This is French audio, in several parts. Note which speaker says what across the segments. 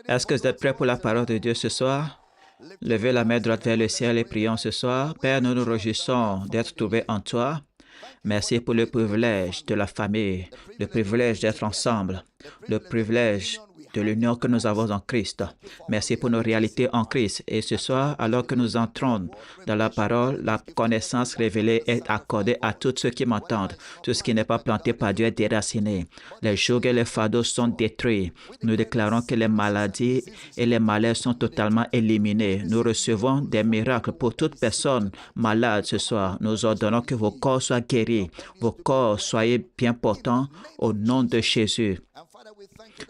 Speaker 1: Est-ce que vous êtes prêts pour la parole de Dieu ce soir? Levez la main droite vers le ciel et prions ce soir. Père, nous nous réjouissons d'être trouvés en toi. Merci pour le privilège de la famille, le privilège d'être ensemble, le privilège de l'union que nous avons en Christ. Merci pour nos réalités en Christ. Et ce soir, alors que nous entrons dans la parole, la connaissance révélée est accordée à tous ceux qui m'entendent. Tout ce qui n'est pas planté par Dieu est déraciné. Les jougs et les fardeaux sont détruits. Nous déclarons que les maladies et les malaises sont totalement éliminés. Nous recevons des miracles pour toute personne malade ce soir. Nous ordonnons que vos corps soient guéris, vos corps soient bien portants au nom de Jésus.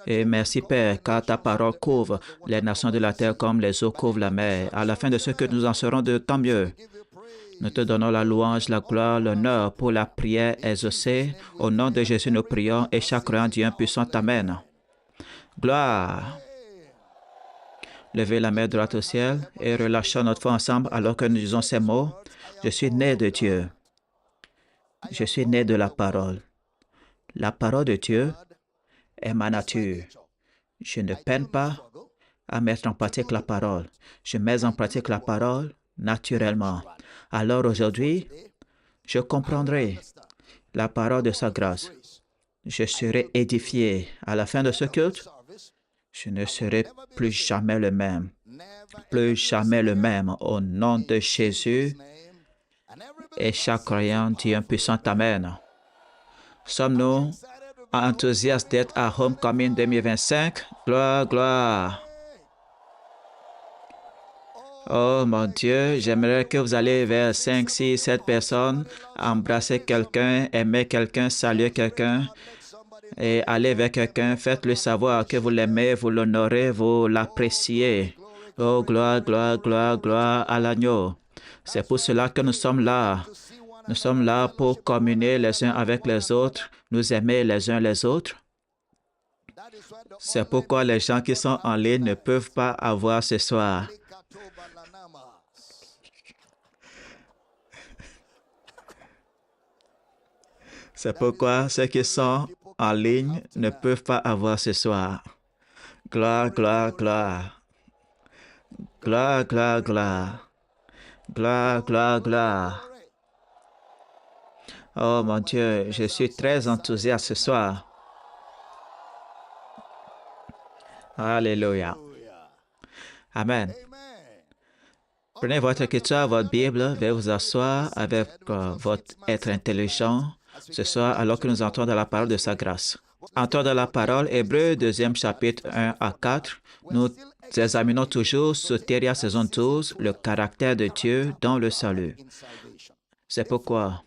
Speaker 1: Et merci Père, car ta parole couvre les nations de la terre comme les eaux couvrent la mer. À la fin de ce que nous en serons de tant mieux. Nous te donnons la louange, la gloire, l'honneur pour la prière exaucée. Au nom de Jésus, nous prions et chaque croyant dit un puissant Amen. Gloire. Levez la main droite au ciel et relâchons notre foi ensemble alors que nous disons ces mots. Je suis né de Dieu. Je suis né de la parole. La parole de Dieu est ma nature. Je ne peine pas à mettre en pratique la parole. Je mets en pratique la parole naturellement. Alors aujourd'hui, je comprendrai la parole de sa grâce. Je serai édifié. À la fin de ce culte, je ne serai plus jamais le même. Plus jamais le même. Au nom de Jésus, et chaque croyant dit un puissant Amen. Sommes-nous enthousiastes d'être à Homecoming 2025? Gloire, gloire. Oh mon Dieu, j'aimerais que vous allez vers 5, 6, 7 personnes, embrasser quelqu'un, aimer quelqu'un, saluer quelqu'un et aller vers quelqu'un. Faites-le savoir que vous l'aimez, vous l'honorez, vous l'appréciez. Oh, gloire, gloire, gloire, gloire à l'agneau. C'est pour cela que nous sommes là. Nous sommes là pour communier les uns avec les autres, nous aimer les uns les autres. C'est pourquoi les gens qui sont en ligne ne peuvent pas avoir ce soir. C'est pourquoi ceux qui sont en ligne ne peuvent pas avoir ce soir. Gloire, gloire, gloire. Gloire, gloire, gloire. Gloire, gloire, gloire. Oh mon Dieu, je suis très enthousiaste ce soir. Alléluia. Amen. Prenez votre écriture, votre Bible, veuillez vous asseoir avec votre être intelligent ce soir alors que nous entrons dans la parole de sa grâce. Entrons dans la parole, Hébreux, 2e chapitre 1 à 4. Nous examinons toujours Soteria saison 12, le caractère de Dieu dans le salut. C'est pourquoi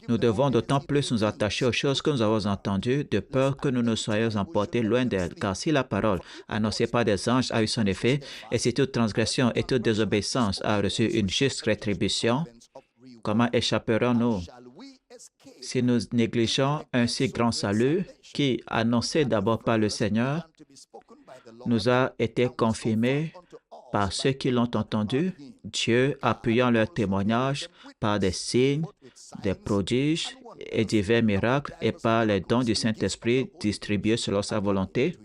Speaker 1: nous devons d'autant plus nous attacher aux choses que nous avons entendues, de peur que nous ne soyons emportés loin d'elles. Car si la parole annoncée par des anges a eu son effet, et si toute transgression et toute désobéissance a reçu une juste rétribution, comment échapperons-nous si nous négligeons un si grand salut qui, annoncé d'abord par le Seigneur, nous a été confirmé par ceux qui l'ont entendu, Dieu appuyant leur témoignage par des signes, des prodiges et divers miracles et par les dons du Saint-Esprit distribués selon sa volonté.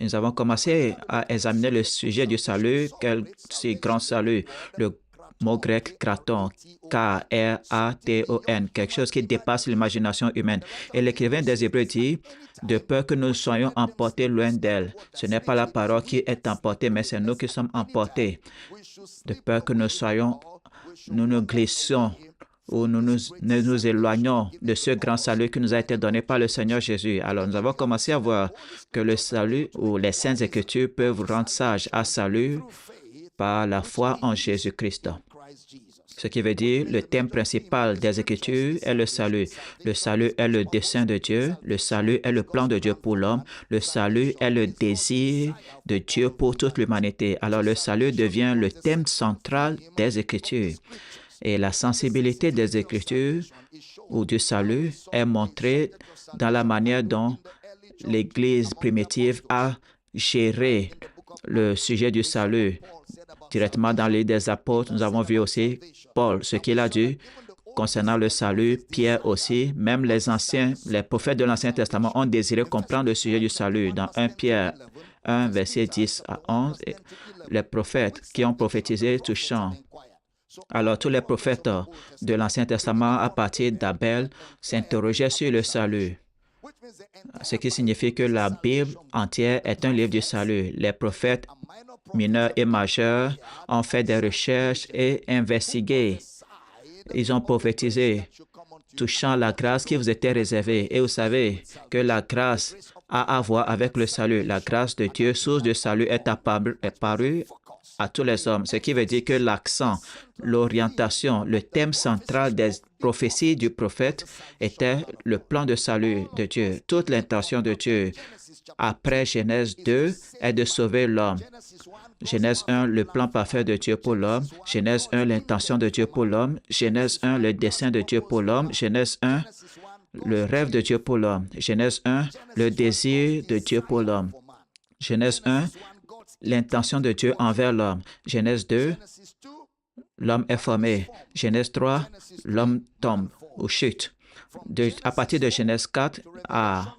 Speaker 1: Nous avons commencé à examiner le sujet du salut, quel si grand salut, le mot grec kraton, K-R-A-T-O-N, quelque chose qui dépasse l'imagination humaine. Et l'écrivain des Hébreux dit, de peur que nous soyons emportés loin d'elle. Ce n'est pas la parole qui est emportée, mais c'est nous qui sommes emportés. De peur que nous nous glissions ou nous éloignons de ce grand salut qui nous a été donné par le Seigneur Jésus. Alors, nous avons commencé à voir que le salut ou les Saintes Écritures peuvent rendre sages à salut par la foi en Jésus-Christ. Ce qui veut dire le thème principal des Écritures est le salut. Le salut est le dessein de Dieu. Le salut est le plan de Dieu pour l'homme. Le salut est le désir de Dieu pour toute l'humanité. Alors le salut devient le thème central des Écritures. Et la sensibilité des Écritures ou du salut est montrée dans la manière dont l'Église primitive a géré le sujet du salut. Directement dans les livres des apôtres, nous avons vu aussi Paul, ce qu'il a dit, concernant le salut, Pierre aussi, même les prophètes de l'Ancien Testament ont désiré comprendre le sujet du salut. Dans 1 Pierre 1, verset 10 à 11, les prophètes qui ont prophétisé touchant. Alors, tous les prophètes de l'Ancien Testament, à partir d'Abel, s'interrogeaient sur le salut, ce qui signifie que la Bible entière est un livre du salut. Les prophètes mineurs et majeurs ont fait des recherches et investigué. Ils ont prophétisé touchant la grâce qui vous était réservée. Et vous savez que la grâce a à voir avec le salut. La grâce de Dieu, source de salut, est apparue à tous les hommes, ce qui veut dire que l'accent, l'orientation, le thème central des prophéties du prophète était le plan de salut de Dieu. Toute l'intention de Dieu après Genèse 2 est de sauver l'homme. Genèse 1, le plan parfait de Dieu pour l'homme. Genèse 1, l'intention de Dieu pour l'homme. Genèse 1, le dessein de Dieu pour l'homme. Genèse 1, le rêve de Dieu pour l'homme. Genèse 1, le désir de Dieu pour l'homme. Genèse 1, l'intention de Dieu envers l'homme. Genèse 2, l'homme est formé. Genèse 3, l'homme tombe ou chute. À partir de Genèse 4 à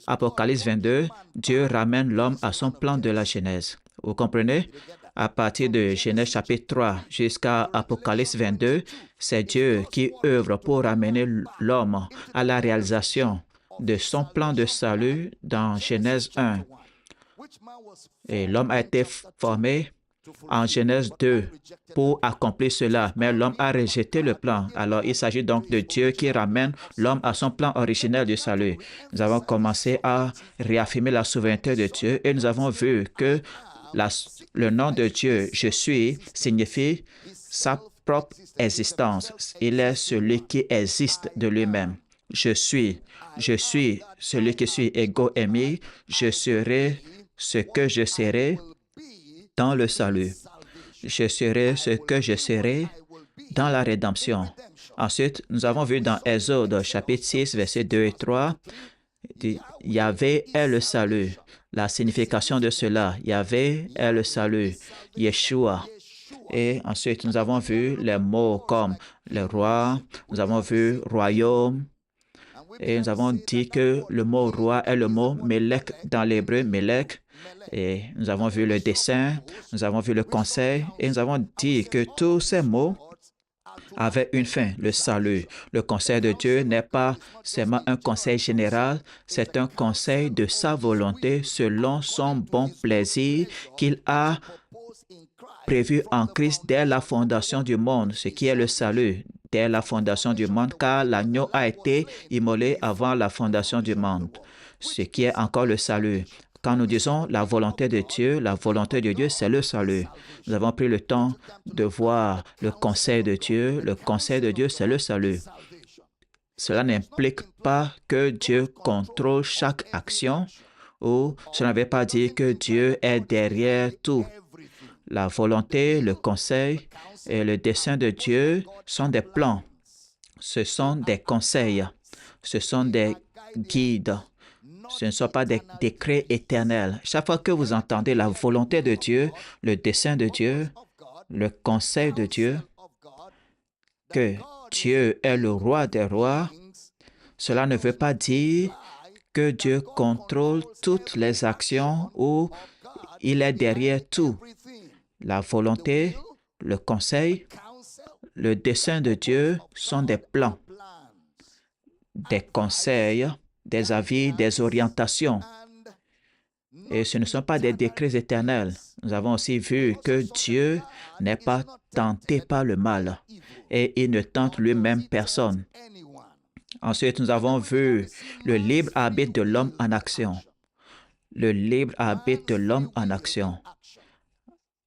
Speaker 1: Apocalypse 22, Dieu ramène l'homme à son plan de la Genèse. Vous comprenez? À partir de Genèse chapitre 3 jusqu'à Apocalypse 22, c'est Dieu qui œuvre pour ramener l'homme à la réalisation de son plan de salut dans Genèse 1. Et l'homme a été formé en Genèse 2 pour accomplir cela, mais l'homme a rejeté le plan. Alors, il s'agit donc de Dieu qui ramène l'homme à son plan originel du salut. Nous avons commencé à réaffirmer la souveraineté de Dieu et nous avons vu que le nom de Dieu, « Je suis », signifie sa propre existence. Il est celui qui existe de lui-même. Je suis celui qui suis, ego eimi, je serai ce que je serai dans le salut. Je serai ce que je serai dans la rédemption. Ensuite, nous avons vu dans Exode, chapitre 6, versets 2 et 3, Yahvé est le salut. La signification de cela, Yahvé est le salut. Yeshua. Et ensuite, nous avons vu les mots comme le roi, nous avons vu royaume, et nous avons dit que le mot roi est le mot Melech dans l'hébreu, Melech. Et nous avons vu le dessein, nous avons vu le conseil, et nous avons dit que tous ces mots avaient une fin, le salut. Le conseil de Dieu n'est pas seulement un conseil général, c'est un conseil de sa volonté selon son bon plaisir qu'il a prévu en Christ dès la fondation du monde, ce qui est le salut, dès la fondation du monde, car l'agneau a été immolé avant la fondation du monde, ce qui est encore le salut. Quand nous disons la volonté de Dieu, c'est le salut. Nous avons pris le temps de voir le conseil de Dieu. Le conseil de Dieu, c'est le salut. Cela n'implique pas que Dieu contrôle chaque action ou cela ne veut pas dire que Dieu est derrière tout. La volonté, le conseil et le dessein de Dieu sont des plans. Ce sont des conseils. Ce sont des guides. Ce ne sont pas des décrets éternels. Chaque fois que vous entendez la volonté de Dieu, le dessein de Dieu, le conseil de Dieu, que Dieu est le roi des rois, cela ne veut pas dire que Dieu contrôle toutes les actions ou il est derrière tout. La volonté, le conseil, le dessein de Dieu sont des plans, des conseils, des avis, des orientations. Et ce ne sont pas des décrets éternels. Nous avons aussi vu que Dieu n'est pas tenté par le mal et il ne tente lui-même personne. Ensuite, nous avons vu le libre arbitre de l'homme en action. Le libre arbitre de l'homme en action.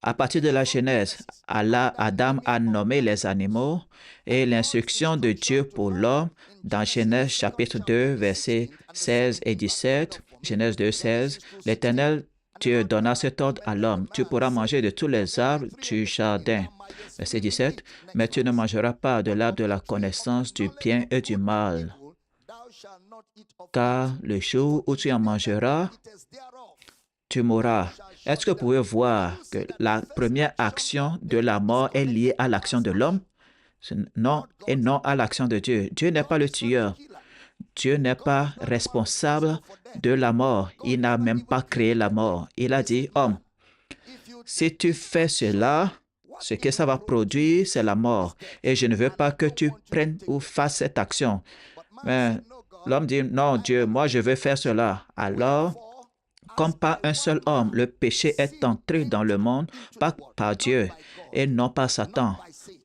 Speaker 1: À partir de la Genèse, Adam a nommé les animaux et l'instruction de Dieu pour l'homme dans Genèse chapitre 2, versets 16 et 17, Genèse 2, 16, l'Éternel Dieu donna cet ordre à l'homme, tu pourras manger de tous les arbres du jardin. Verset 17, mais tu ne mangeras pas de l'arbre de la connaissance du bien et du mal, car le jour où tu en mangeras, tu mourras. Est-ce que vous pouvez voir que la première action de la mort est liée à l'action de l'homme? Non et non à l'action de Dieu. Dieu n'est pas le tueur. Dieu n'est pas responsable de la mort. Il n'a même pas créé la mort. Il a dit, homme, si tu fais cela, ce que ça va produire, c'est la mort. Et je ne veux pas que tu prennes ou fasses cette action. Mais l'homme dit, non, Dieu, moi je veux faire cela. Alors, comme par un seul homme, le péché est entré dans le monde, pas par Dieu et non par Satan.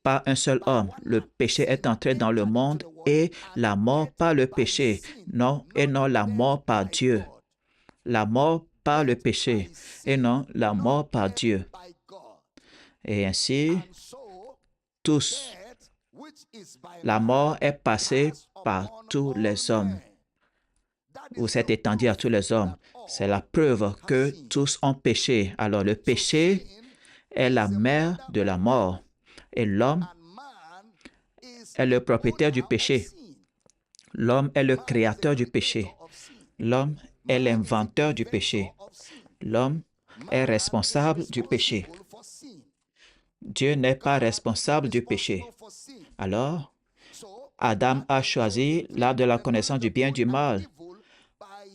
Speaker 1: Par un seul homme, le péché est entré dans le monde et la mort par le péché. Non, et non la mort par Dieu. La mort par le péché et non la mort par Dieu. Et ainsi, tous, la mort est passée par tous les hommes, ou s'est étendue à tous les hommes. C'est la preuve que tous ont péché. Alors le péché est la mère de la mort et l'homme est le propriétaire du péché. L'homme est le créateur du péché. L'homme est l'inventeur du péché. L'homme est responsable du péché. Dieu n'est pas responsable du péché. Alors, Adam a choisi l'arbre de la connaissance du bien et du mal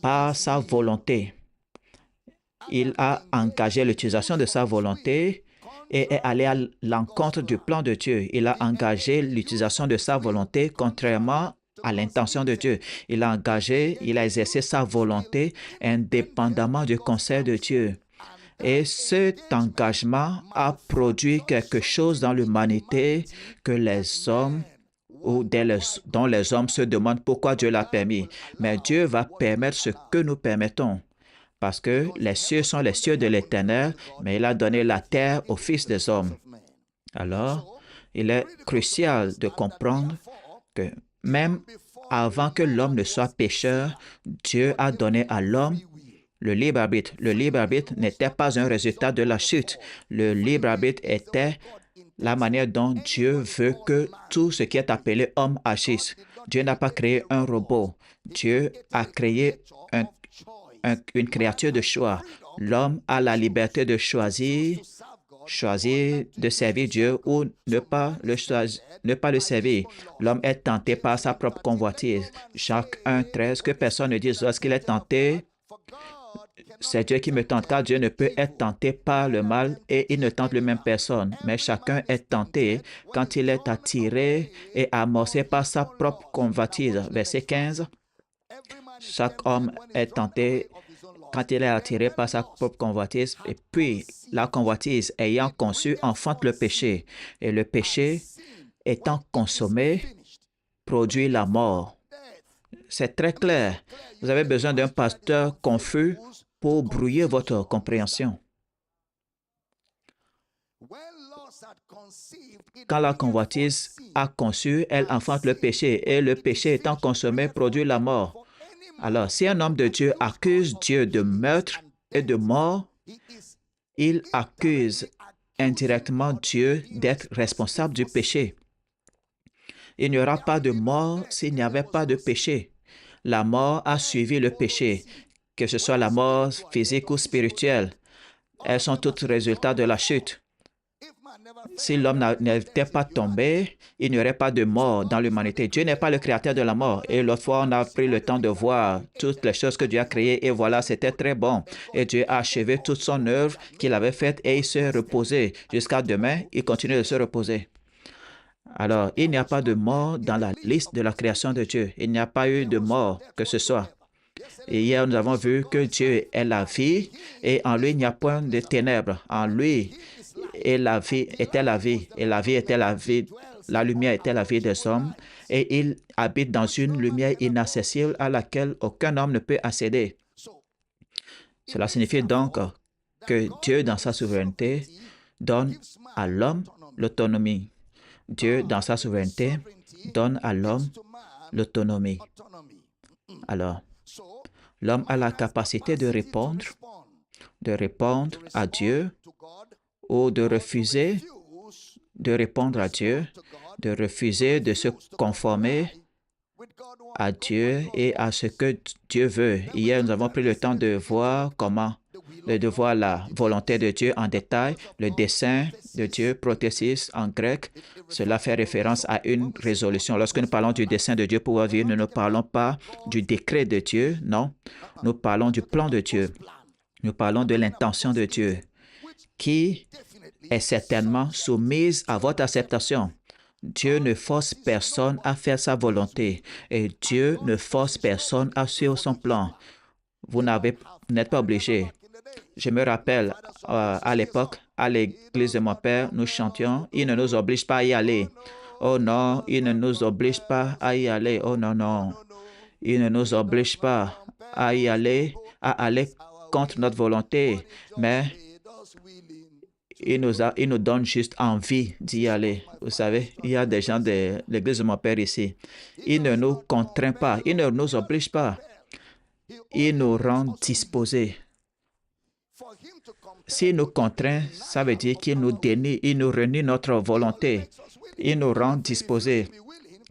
Speaker 1: par sa volonté. Il a engagé l'utilisation de sa volonté et est allé à l'encontre du plan de Dieu. Il a engagé l'utilisation de sa volonté contrairement à l'intention de Dieu. Il a exercé sa volonté indépendamment du conseil de Dieu. Et cet engagement a produit quelque chose dans l'humanité que les hommes dont les hommes se demandent pourquoi Dieu l'a permis. Mais Dieu va permettre ce que nous permettons. Parce que les cieux sont les cieux de l'Éternel, mais il a donné la terre aux fils des hommes. Alors, il est crucial de comprendre que même avant que l'homme ne soit pécheur, Dieu a donné à l'homme le libre arbitre. Le libre arbitre n'était pas un résultat de la chute. Le libre arbitre était la manière dont Dieu veut que tout ce qui est appelé homme agisse. Dieu n'a pas créé un robot. Dieu a créé une créature de choix. L'homme a la liberté de choisir de servir Dieu ou ne pas le servir. L'homme est tenté par sa propre convoitise. Jacques 1,13, que personne ne dise lorsqu'il est tenté, c'est Dieu qui me tente, car Dieu ne peut être tenté par le mal et il ne tente lui-même personne. Mais chacun est tenté quand il est attiré et amorcé par sa propre convoitise. Verset 15. Chaque homme est tenté quand il est attiré par sa propre convoitise, et puis la convoitise ayant conçu enfante le péché. Et le péché, étant consommé, produit la mort. C'est très clair. Vous avez besoin d'un pasteur confus pour brouiller votre compréhension. Quand la convoitise a conçu, elle enfante le péché, et le péché étant consommé produit la mort. Alors, si un homme de Dieu accuse Dieu de meurtre et de mort, il accuse indirectement Dieu d'être responsable du péché. Il n'y aura pas de mort s'il n'y avait pas de péché. La mort a suivi le péché, que ce soit la mort physique ou spirituelle. Elles sont toutes résultats de la chute. Si l'homme n'était pas tombé, il n'y aurait pas de mort dans l'humanité. Dieu n'est pas le créateur de la mort. Et l'autre fois, on a pris le temps de voir toutes les choses que Dieu a créées. Et voilà, c'était très bon. Et Dieu a achevé toute son œuvre qu'il avait faite et il s'est reposé. Jusqu'à demain, il continue de se reposer. Alors, il n'y a pas de mort dans la liste de la création de Dieu. Il n'y a pas eu de mort que ce soit. Et hier, nous avons vu que Dieu est la vie et en lui, il n'y a point de ténèbres. En lui, et la vie était la vie, et la vie était la vie, la lumière était la vie des hommes, et il habite dans une lumière inaccessible à laquelle aucun homme ne peut accéder. Cela signifie donc que Dieu, dans sa souveraineté, donne à l'homme l'autonomie. Dieu, dans sa souveraineté, donne à l'homme l'autonomie. Alors, l'homme a la capacité de répondre à Dieu ou de refuser de répondre à Dieu, de refuser de se conformer à Dieu et à ce que Dieu veut. Hier, nous avons pris le temps de voir comment de voir la volonté de Dieu en détail, le dessein de Dieu, prothésis en grec. Cela fait référence à une résolution. Lorsque nous parlons du dessein de Dieu pour votre vie, nous ne parlons pas du décret de Dieu, non. Nous parlons du plan de Dieu. Nous parlons de l'intention de Dieu qui est certainement soumise à votre acceptation. Dieu ne force personne à faire sa volonté et Dieu ne force personne à suivre son plan. Vous n'êtes pas obligé. Je me rappelle, à l'époque, à l'église de mon père, nous chantions « Il ne nous oblige pas à y aller ». Oh non, il ne nous oblige pas à y aller. Oh non, non. Il ne nous oblige pas à y aller, à aller contre notre volonté, mais il nous donne juste envie d'y aller. Vous savez, il y a des gens de l'église de mon père ici. Il ne nous contraint pas, il ne nous oblige pas. Il nous rend disposés. S'il nous contraint, ça veut dire qu'il nous dénie, il nous renie notre volonté. Il nous rend disposés.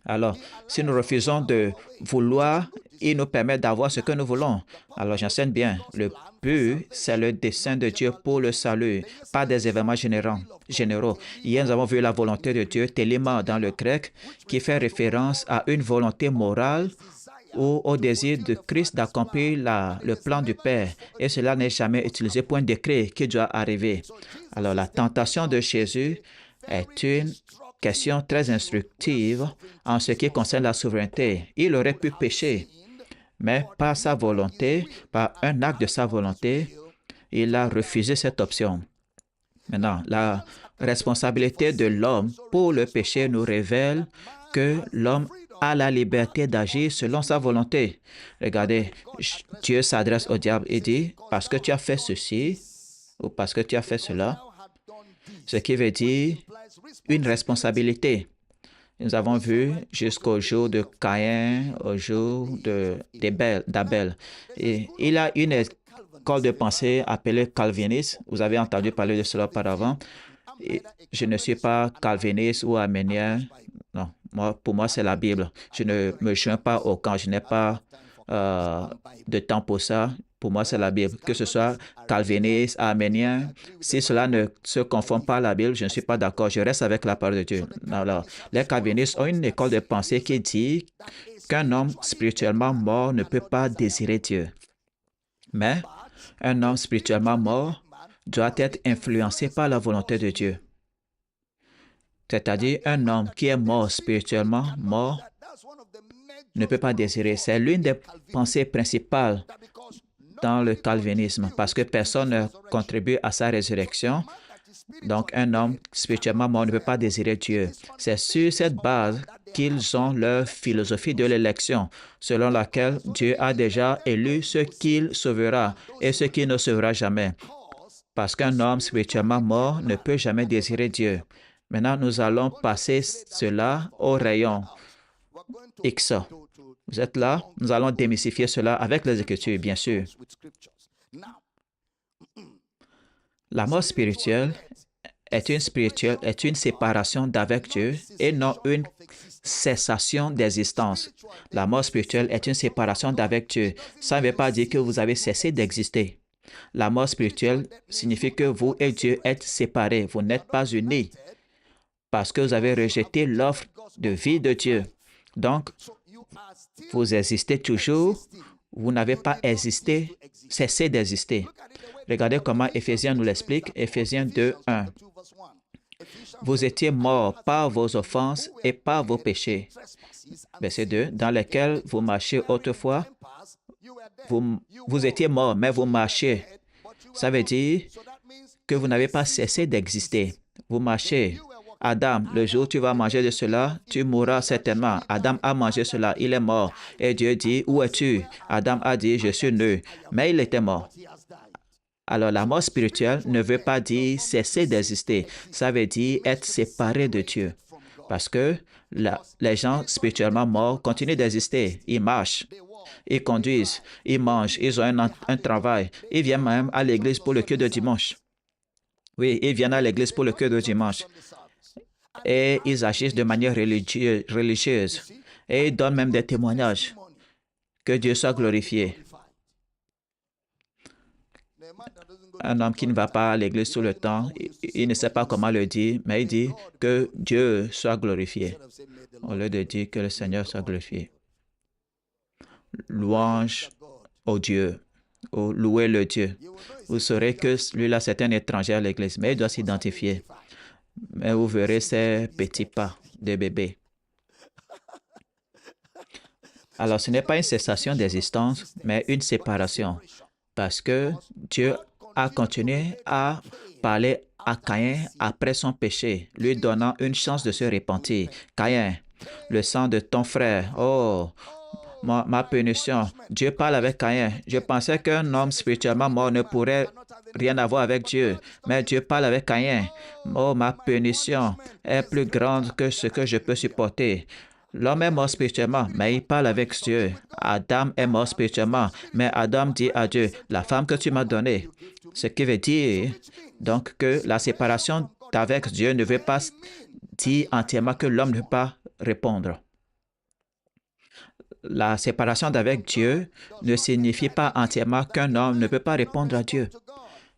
Speaker 1: Alors, si nous refusons de vouloir, il nous permet d'avoir ce que nous voulons. Alors, j'enseigne bien. Le but, c'est le dessein de Dieu pour le salut, pas des événements généraux. Hier, nous avons vu la volonté de Dieu, téléma dans le grec, qui fait référence à une volonté morale ou au désir de Christ d'accomplir le plan du Père. Et cela n'est jamais utilisé pour un décret qui doit arriver. Alors, la tentation de Jésus est une question très instructive en ce qui concerne la souveraineté. Il aurait pu pécher, mais par sa volonté, par un acte de sa volonté, il a refusé cette option. Maintenant, la responsabilité de l'homme pour le péché nous révèle que l'homme a la liberté d'agir selon sa volonté. Regardez, Dieu s'adresse au diable et dit, parce que tu as fait ceci ou parce que tu as fait cela, ce qui veut dire une responsabilité. Nous avons vu jusqu'au jour de Caïn, au jour d'Abel. Et il y a une école de pensée appelée calviniste. Vous avez entendu parler de cela auparavant. Et je ne suis pas calviniste ou arménien. Non, pour moi, c'est la Bible. Je ne me joins pas au camp. Je n'ai pas de temps pour ça. Pour moi, c'est la Bible. Que ce soit calviniste, arménien, si cela ne se conforme pas à la Bible, je ne suis pas d'accord. Je reste avec la parole de Dieu. Alors, les calvinistes ont une école de pensée qui dit qu'un homme spirituellement mort ne peut pas désirer Dieu. Mais un homme spirituellement mort doit être influencé par la volonté de Dieu. C'est-à-dire un homme qui est mort spirituellement, mort, ne peut pas désirer. C'est l'une des pensées principales dans le calvinisme parce que personne ne contribue à sa résurrection. Donc, un homme spirituellement mort ne peut pas désirer Dieu. C'est sur cette base qu'ils ont leur philosophie de l'élection, selon laquelle Dieu a déjà élu ceux qu'il sauvera et ceux qu'il ne sauvera jamais. Parce qu'un homme spirituellement mort ne peut jamais désirer Dieu. Maintenant, nous allons passer cela au rayon X. Vous êtes là? Nous allons démystifier cela avec les Écritures, bien sûr. La mort spirituelle est une séparation d'avec Dieu et non une cessation d'existence. La mort spirituelle est une séparation d'avec Dieu. Ça ne veut pas dire que vous avez cessé d'exister. La mort spirituelle signifie que vous et Dieu êtes séparés. Vous n'êtes pas unis parce que vous avez rejeté l'offre de vie de Dieu. Donc, vous existez toujours. Vous n'avez pas cessé d'exister. Regardez comment Éphésiens nous l'explique. Éphésiens 2, 1. Vous étiez morts par vos offenses et par vos péchés. Verset 2. Dans lesquels vous marchiez autrefois. Vous étiez morts, mais vous marchiez. Ça veut dire que vous n'avez pas cessé d'exister. Vous marchez. Adam, le jour où tu vas manger de cela, tu mourras certainement. Adam a mangé cela, il est mort. Et Dieu dit, où es-tu? Adam a dit, je suis nu. Mais il était mort. Alors, la mort spirituelle ne veut pas dire cesser d'exister. Ça veut dire être séparé de Dieu. Parce que les gens spirituellement morts continuent d'exister. Ils marchent, ils conduisent, ils mangent, ils ont un travail. Ils viennent même à l'église pour le culte de dimanche. Oui, ils viennent à l'église pour le culte de dimanche. Et ils agissent de manière religieuse. Et ils donnent même des témoignages. Que Dieu soit glorifié. Un homme qui ne va pas à l'église tout le temps, il ne sait pas comment le dire, mais il dit que Dieu soit glorifié, au lieu de dire que le Seigneur soit glorifié. Louange au Dieu, ou louer le Dieu. Vous saurez que lui-là, c'est un étranger à l'église, mais il doit s'identifier. Mais vous verrez ces petits pas de bébé. Alors, ce n'est pas une cessation d'existence, mais une séparation. Parce que Dieu a continué à parler à Caïn après son péché, lui donnant une chance de se repentir. Caïn, le sang de ton frère, oh, ma punition. Dieu parle avec Caïn. Je pensais qu'un homme spirituellement mort ne pourrait rien avoir avec Dieu, mais Dieu parle avec Caïn. Oh, ma punition est plus grande que ce que je peux supporter. L'homme est mort spirituellement, mais il parle avec Dieu. Adam est mort spirituellement, mais Adam dit à Dieu, la femme que tu m'as donnée. Ce qui veut dire donc que la séparation d'avec Dieu ne veut pas dire entièrement que l'homme ne peut pas répondre. La séparation d'avec Dieu ne signifie pas entièrement qu'un homme ne peut pas répondre à Dieu.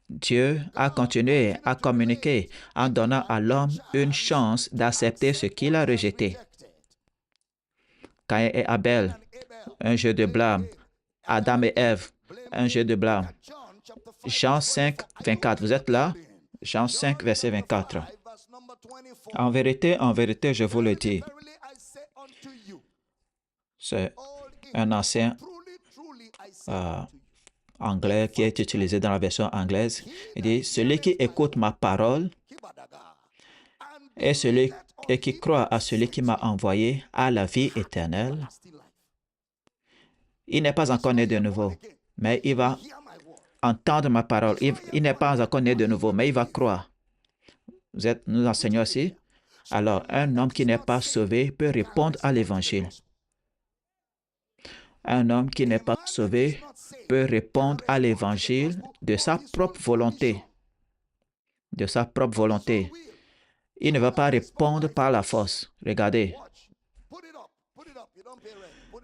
Speaker 1: Dieu a continué à communiquer en donnant à l'homme une chance d'accepter ce qu'il a rejeté. Caïn et Abel, un jeu de blâme. Adam et Ève, un jeu de blâme. Jean 5, 24. Vous êtes là? Jean 5, verset 24. En vérité, je vous le dis. C'est un ancien anglais qui est utilisé dans la version anglaise. Il dit, celui qui écoute ma parole et qui croit à celui qui m'a envoyé a la vie éternelle. Il n'est pas encore né de nouveau, mais il va entendre ma parole. Il n'est pas encore né de nouveau, mais il va croire. Nous enseignons aussi. Alors, un homme qui n'est pas sauvé peut répondre à l'Évangile. Un homme qui n'est pas sauvé peut répondre à l'Évangile de sa propre volonté. De sa propre volonté. Il ne va pas répondre par la force. Regardez.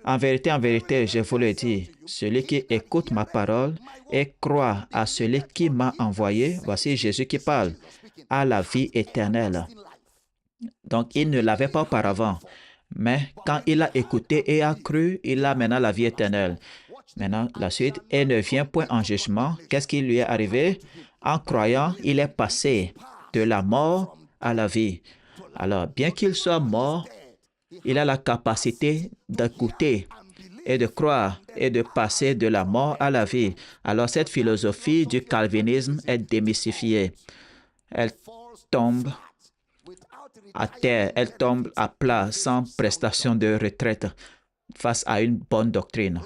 Speaker 1: En vérité, je vous le dis, celui qui écoute ma parole et croit à celui qui m'a envoyé, voici Jésus qui parle, a la vie éternelle. Donc, il ne l'avait pas auparavant. Mais quand il a écouté et a cru, il a maintenant la vie éternelle. Maintenant, la suite, et ne vient point en jugement. Qu'est-ce qui lui est arrivé? En croyant, il est passé de la mort à la vie. Alors, bien qu'il soit mort, il a la capacité d'écouter et de croire et de passer de la mort à la vie. Alors, cette philosophie du calvinisme est démystifiée. Elle tombe à terre, elle tombe à plat sans prestation de retraite face à une bonne doctrine.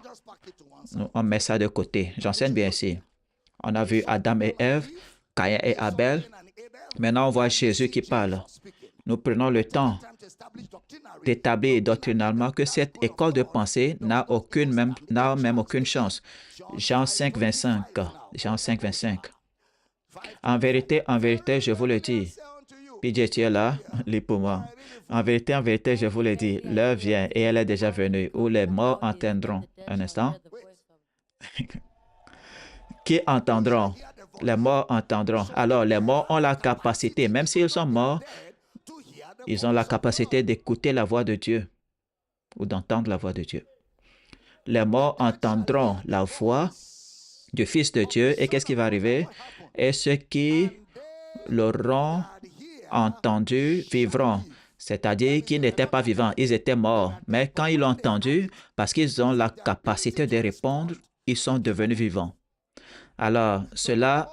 Speaker 1: On met ça de côté. J'enseigne bien ici. On a vu Adam et Ève, Caïn et Abel. Maintenant, on voit Jésus qui parle. Nous prenons le temps d'établir doctrinalement que cette école de pensée n'a même aucune chance. Jean 5, 25. Jean 5, 25. En vérité, je vous le dis. PJ, tu es là? Lis pour moi. En vérité, je vous le dis, l'heure vient et elle est déjà venue où les morts entendront. Un instant. Qui entendront? Les morts entendront. Alors, les morts ont la capacité, même s'ils sont morts, ils ont la capacité d'écouter la voix de Dieu ou d'entendre la voix de Dieu. Les morts entendront la voix du Fils de Dieu et qu'est-ce qui va arriver? Et ceux qui l'auront entendu vivront. C'est-à-dire qu'ils n'étaient pas vivants, ils étaient morts. Mais quand ils l'ont entendu, parce qu'ils ont la capacité de répondre, ils sont devenus vivants. Alors, cela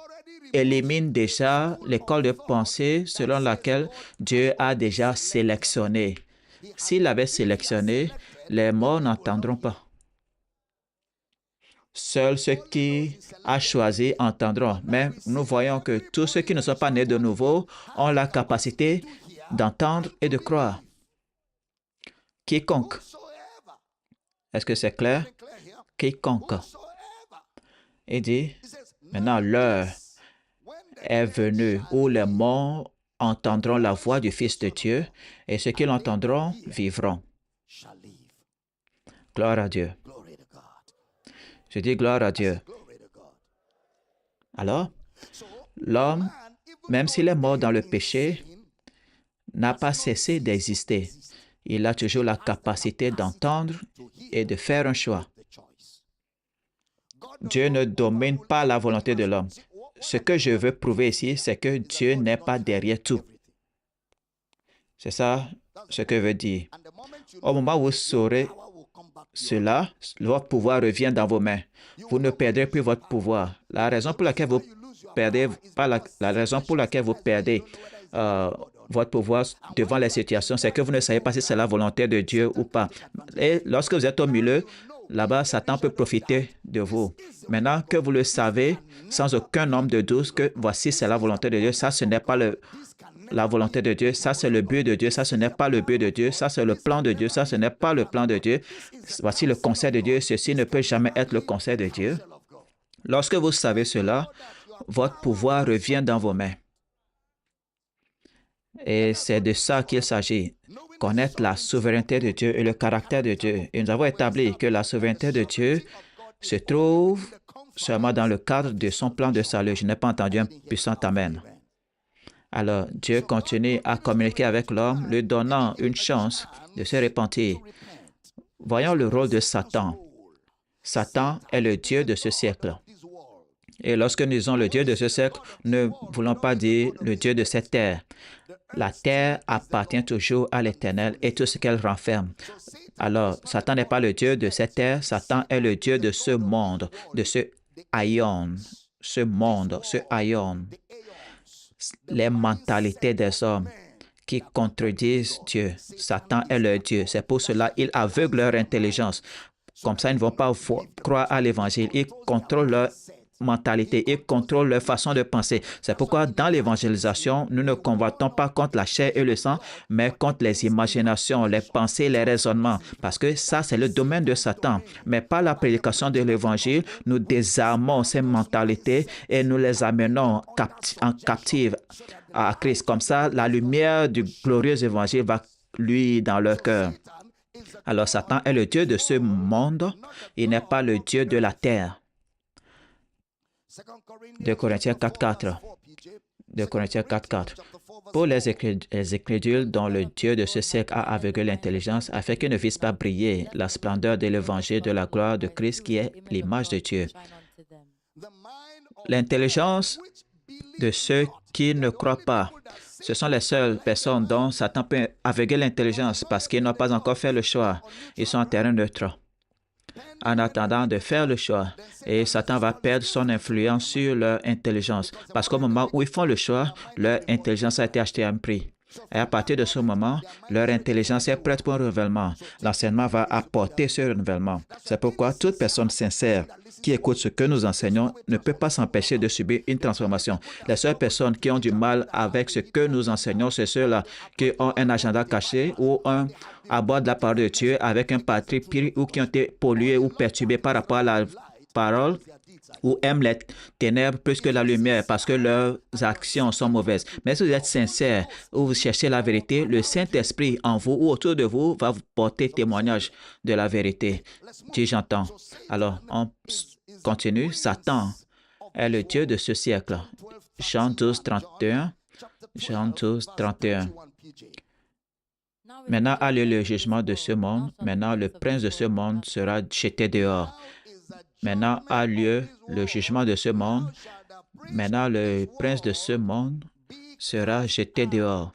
Speaker 1: élimine déjà l'école de pensée selon laquelle Dieu a déjà sélectionné. S'il avait sélectionné, les morts n'entendront pas. Seuls ceux qui a choisi entendront. Mais nous voyons que tous ceux qui ne sont pas nés de nouveau ont la capacité d'entendre et de croire. Quiconque. Est-ce que c'est clair? Quiconque. Il dit, maintenant l'heure est venue où les morts entendront la voix du Fils de Dieu et ceux qui l'entendront vivront. Gloire à Dieu. Je dis gloire à Dieu. Alors, l'homme, même s'il est mort dans le péché, n'a pas cessé d'exister. Il a toujours la capacité d'entendre et de faire un choix. Dieu ne domine pas la volonté de l'homme. Ce que je veux prouver ici, c'est que Dieu n'est pas derrière tout. C'est ça ce que veut dire. Au moment où vous saurez cela, votre pouvoir revient dans vos mains. Vous ne perdrez plus votre pouvoir. La raison pour laquelle vous perdez, pas la raison pour laquelle vous perdez votre pouvoir devant les situations, c'est que vous ne savez pas si c'est la volonté de Dieu ou pas. Et lorsque vous êtes au milieu, là-bas, Satan peut profiter de vous. Maintenant que vous le savez, sans aucun nombre de doutes, que voici, c'est la volonté de Dieu, ça, ce n'est pas la volonté de Dieu, ça, c'est le but de Dieu, ça, ce n'est pas le but de Dieu, ça, c'est le plan de Dieu, ça, ce n'est pas le plan de Dieu. Voici le conseil de Dieu, ceci ne peut jamais être le conseil de Dieu. Lorsque vous savez cela, votre pouvoir revient dans vos mains. Et c'est de ça qu'il s'agit. Connaître la souveraineté de Dieu et le caractère de Dieu. Et nous avons établi que la souveraineté de Dieu se trouve seulement dans le cadre de son plan de salut. Je n'ai pas entendu un puissant amen. Alors, Dieu continue à communiquer avec l'homme, lui donnant une chance de se repentir. Voyons le rôle de Satan. Satan est le Dieu de ce siècle. Et lorsque nous disons le Dieu de ce siècle, ne voulons pas dire le Dieu de cette terre. La terre appartient toujours à l'Éternel et tout ce qu'elle renferme. Alors, Satan n'est pas le Dieu de cette terre, Satan est le Dieu de ce monde, de ce aion, ce monde, ce aion. Les mentalités des hommes qui contredisent Dieu. Satan est leur Dieu. C'est pour cela qu'il aveugle leur intelligence. Comme ça, ils ne vont pas croire à l'Évangile. Il contrôle leur mentalité, il contrôle leur façon de penser. C'est pourquoi dans l'évangélisation, nous ne combattons pas contre la chair et le sang, mais contre les imaginations, les pensées, les raisonnements, parce que ça, c'est le domaine de Satan. Mais par la prédication de l'Évangile, nous désarmons ces mentalités et nous les amenons en captive à Christ. Comme ça, la lumière du glorieux Évangile va lui dans leur cœur. Alors, Satan est le Dieu de ce monde, il n'est pas le Dieu de la terre. 2 Corinthiens 4.4. 2 Corinthiens 4.4. Pour les incrédules dont le Dieu de ce siècle a aveuglé l'intelligence, afin qu'ils ne vissent pas briller la splendeur de l'évangile de la gloire de Christ qui est l'image de Dieu. L'intelligence de ceux qui ne croient pas, ce sont les seules personnes dont Satan peut aveugler l'intelligence parce qu'ils n'ont pas encore fait le choix. Ils sont en terrain neutre en attendant de faire le choix. Et Satan va perdre son influence sur leur intelligence. Parce qu'au moment où ils font le choix, leur intelligence a été achetée à un prix. Et à partir de ce moment, leur intelligence est prête pour un renouvellement. L'enseignement va apporter ce renouvellement. C'est pourquoi toute personne sincère qui écoute ce que nous enseignons ne peut pas s'empêcher de subir une transformation. Les seules personnes qui ont du mal avec ce que nous enseignons, c'est ceux-là qui ont un agenda caché ou abordent la parole de Dieu avec un parti pire ou qui ont été pollués ou perturbés par rapport à la parole ou aiment les ténèbres plus que la lumière parce que leurs actions sont mauvaises. Mais si vous êtes sincère ou vous cherchez la vérité, le Saint-Esprit en vous ou autour de vous va vous porter témoignage de la vérité. Dieu, j'entends. Alors, on continue. Satan est le Dieu de ce siècle. Jean 12, 31. Jean 12, 31. Maintenant a lieu le jugement de ce monde. Maintenant, le prince de ce monde sera jeté dehors. Maintenant a lieu le jugement de ce monde. Maintenant, le prince de ce monde sera jeté dehors.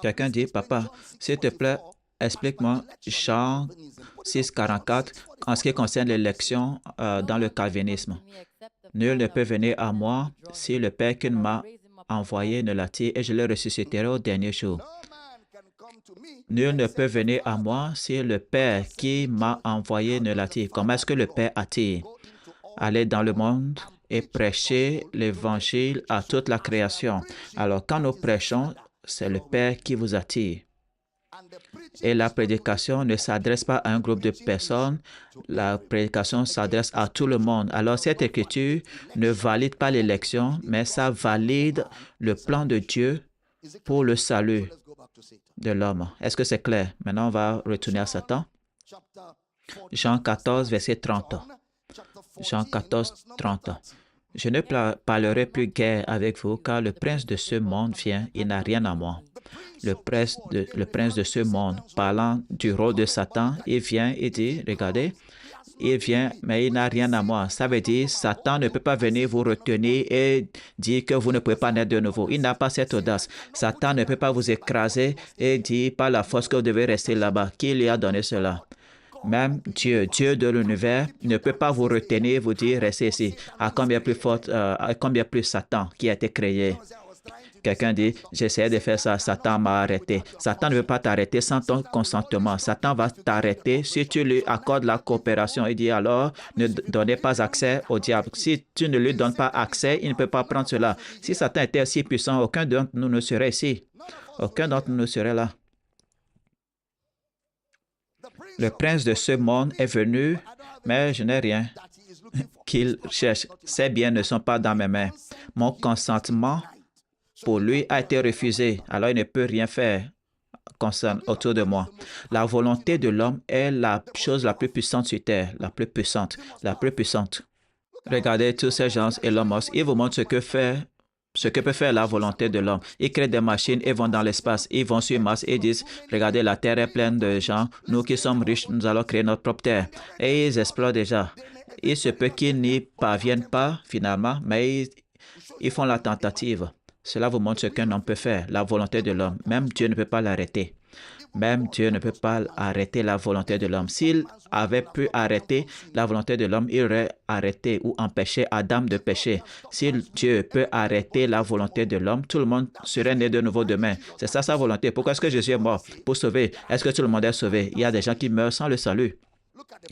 Speaker 1: Quelqu'un dit, papa, s'il te plaît, explique-moi Jean 6, 44 en ce qui concerne l'élection dans le calvinisme. Nul ne peut venir à moi si le Père qui m'a envoyé ne l'attire et je le ressusciterai au dernier jour. Nul ne peut venir à moi si le Père qui m'a envoyé ne l'attire. Comment est-ce que le Père attire? Allez dans le monde et prêcher l'Évangile à toute la création. Alors, quand nous prêchons, c'est le Père qui vous attire. Et la prédication ne s'adresse pas à un groupe de personnes, la prédication s'adresse à tout le monde. Alors, cette écriture ne valide pas l'élection, mais ça valide le plan de Dieu pour le salut de l'homme. Est-ce que c'est clair? Maintenant, on va retourner à Satan. Jean 14, verset 30. Jean 14, 30. Je ne parlerai plus guère avec vous, car le prince de ce monde vient, il n'a rien à moi. Le prince de ce monde, parlant du rôle de Satan, il vient et dit, regardez, il vient, mais il n'a rien à moi. Ça veut dire, Satan ne peut pas venir vous retenir et dire que vous ne pouvez pas naître de nouveau. Il n'a pas cette audace. Satan ne peut pas vous écraser et dire par la force que vous devez rester là-bas. Qui lui a donné cela? Même Dieu, Dieu de l'univers, ne peut pas vous retenir, vous dire, restez ici. À combien plus Satan qui a été créé? Quelqu'un dit, j'essayais de faire ça, Satan m'a arrêté. Satan ne veut pas t'arrêter sans ton consentement. Satan va t'arrêter si tu lui accordes la coopération. Il dit alors, ne donnez pas accès au diable. Si tu ne lui donnes pas accès, il ne peut pas prendre cela. Si Satan était si puissant, aucun d'entre nous ne serait ici. Aucun d'entre nous ne serait là. Le prince de ce monde est venu, mais je n'ai rien qu'il cherche. Ses biens ne sont pas dans mes mains. Mon consentement pour lui a été refusé, alors il ne peut rien faire autour de moi. La volonté de l'homme est la chose la plus puissante sur terre, la plus puissante, la plus puissante. Regardez tous ces gens, Elon Musk, ils vous montrent ce que peut faire la volonté de l'homme. Ils créent des machines et vont dans l'espace. Ils vont sur Mars et disent, regardez, la Terre est pleine de gens. Nous qui sommes riches, nous allons créer notre propre Terre. Et ils explorent déjà. Il se peut qu'ils n'y parviennent pas finalement, mais ils font la tentative. Cela vous montre ce qu'un homme peut faire, la volonté de l'homme. Même Dieu ne peut pas l'arrêter. Même Dieu ne peut pas arrêter la volonté de l'homme. S'il avait pu arrêter la volonté de l'homme, il aurait arrêté ou empêché Adam de pécher. Si Dieu peut arrêter la volonté de l'homme, tout le monde serait né de nouveau demain. C'est ça sa volonté. Pourquoi est-ce que Jésus est mort? Pour sauver. Est-ce que tout le monde est sauvé? Il y a des gens qui meurent sans le salut.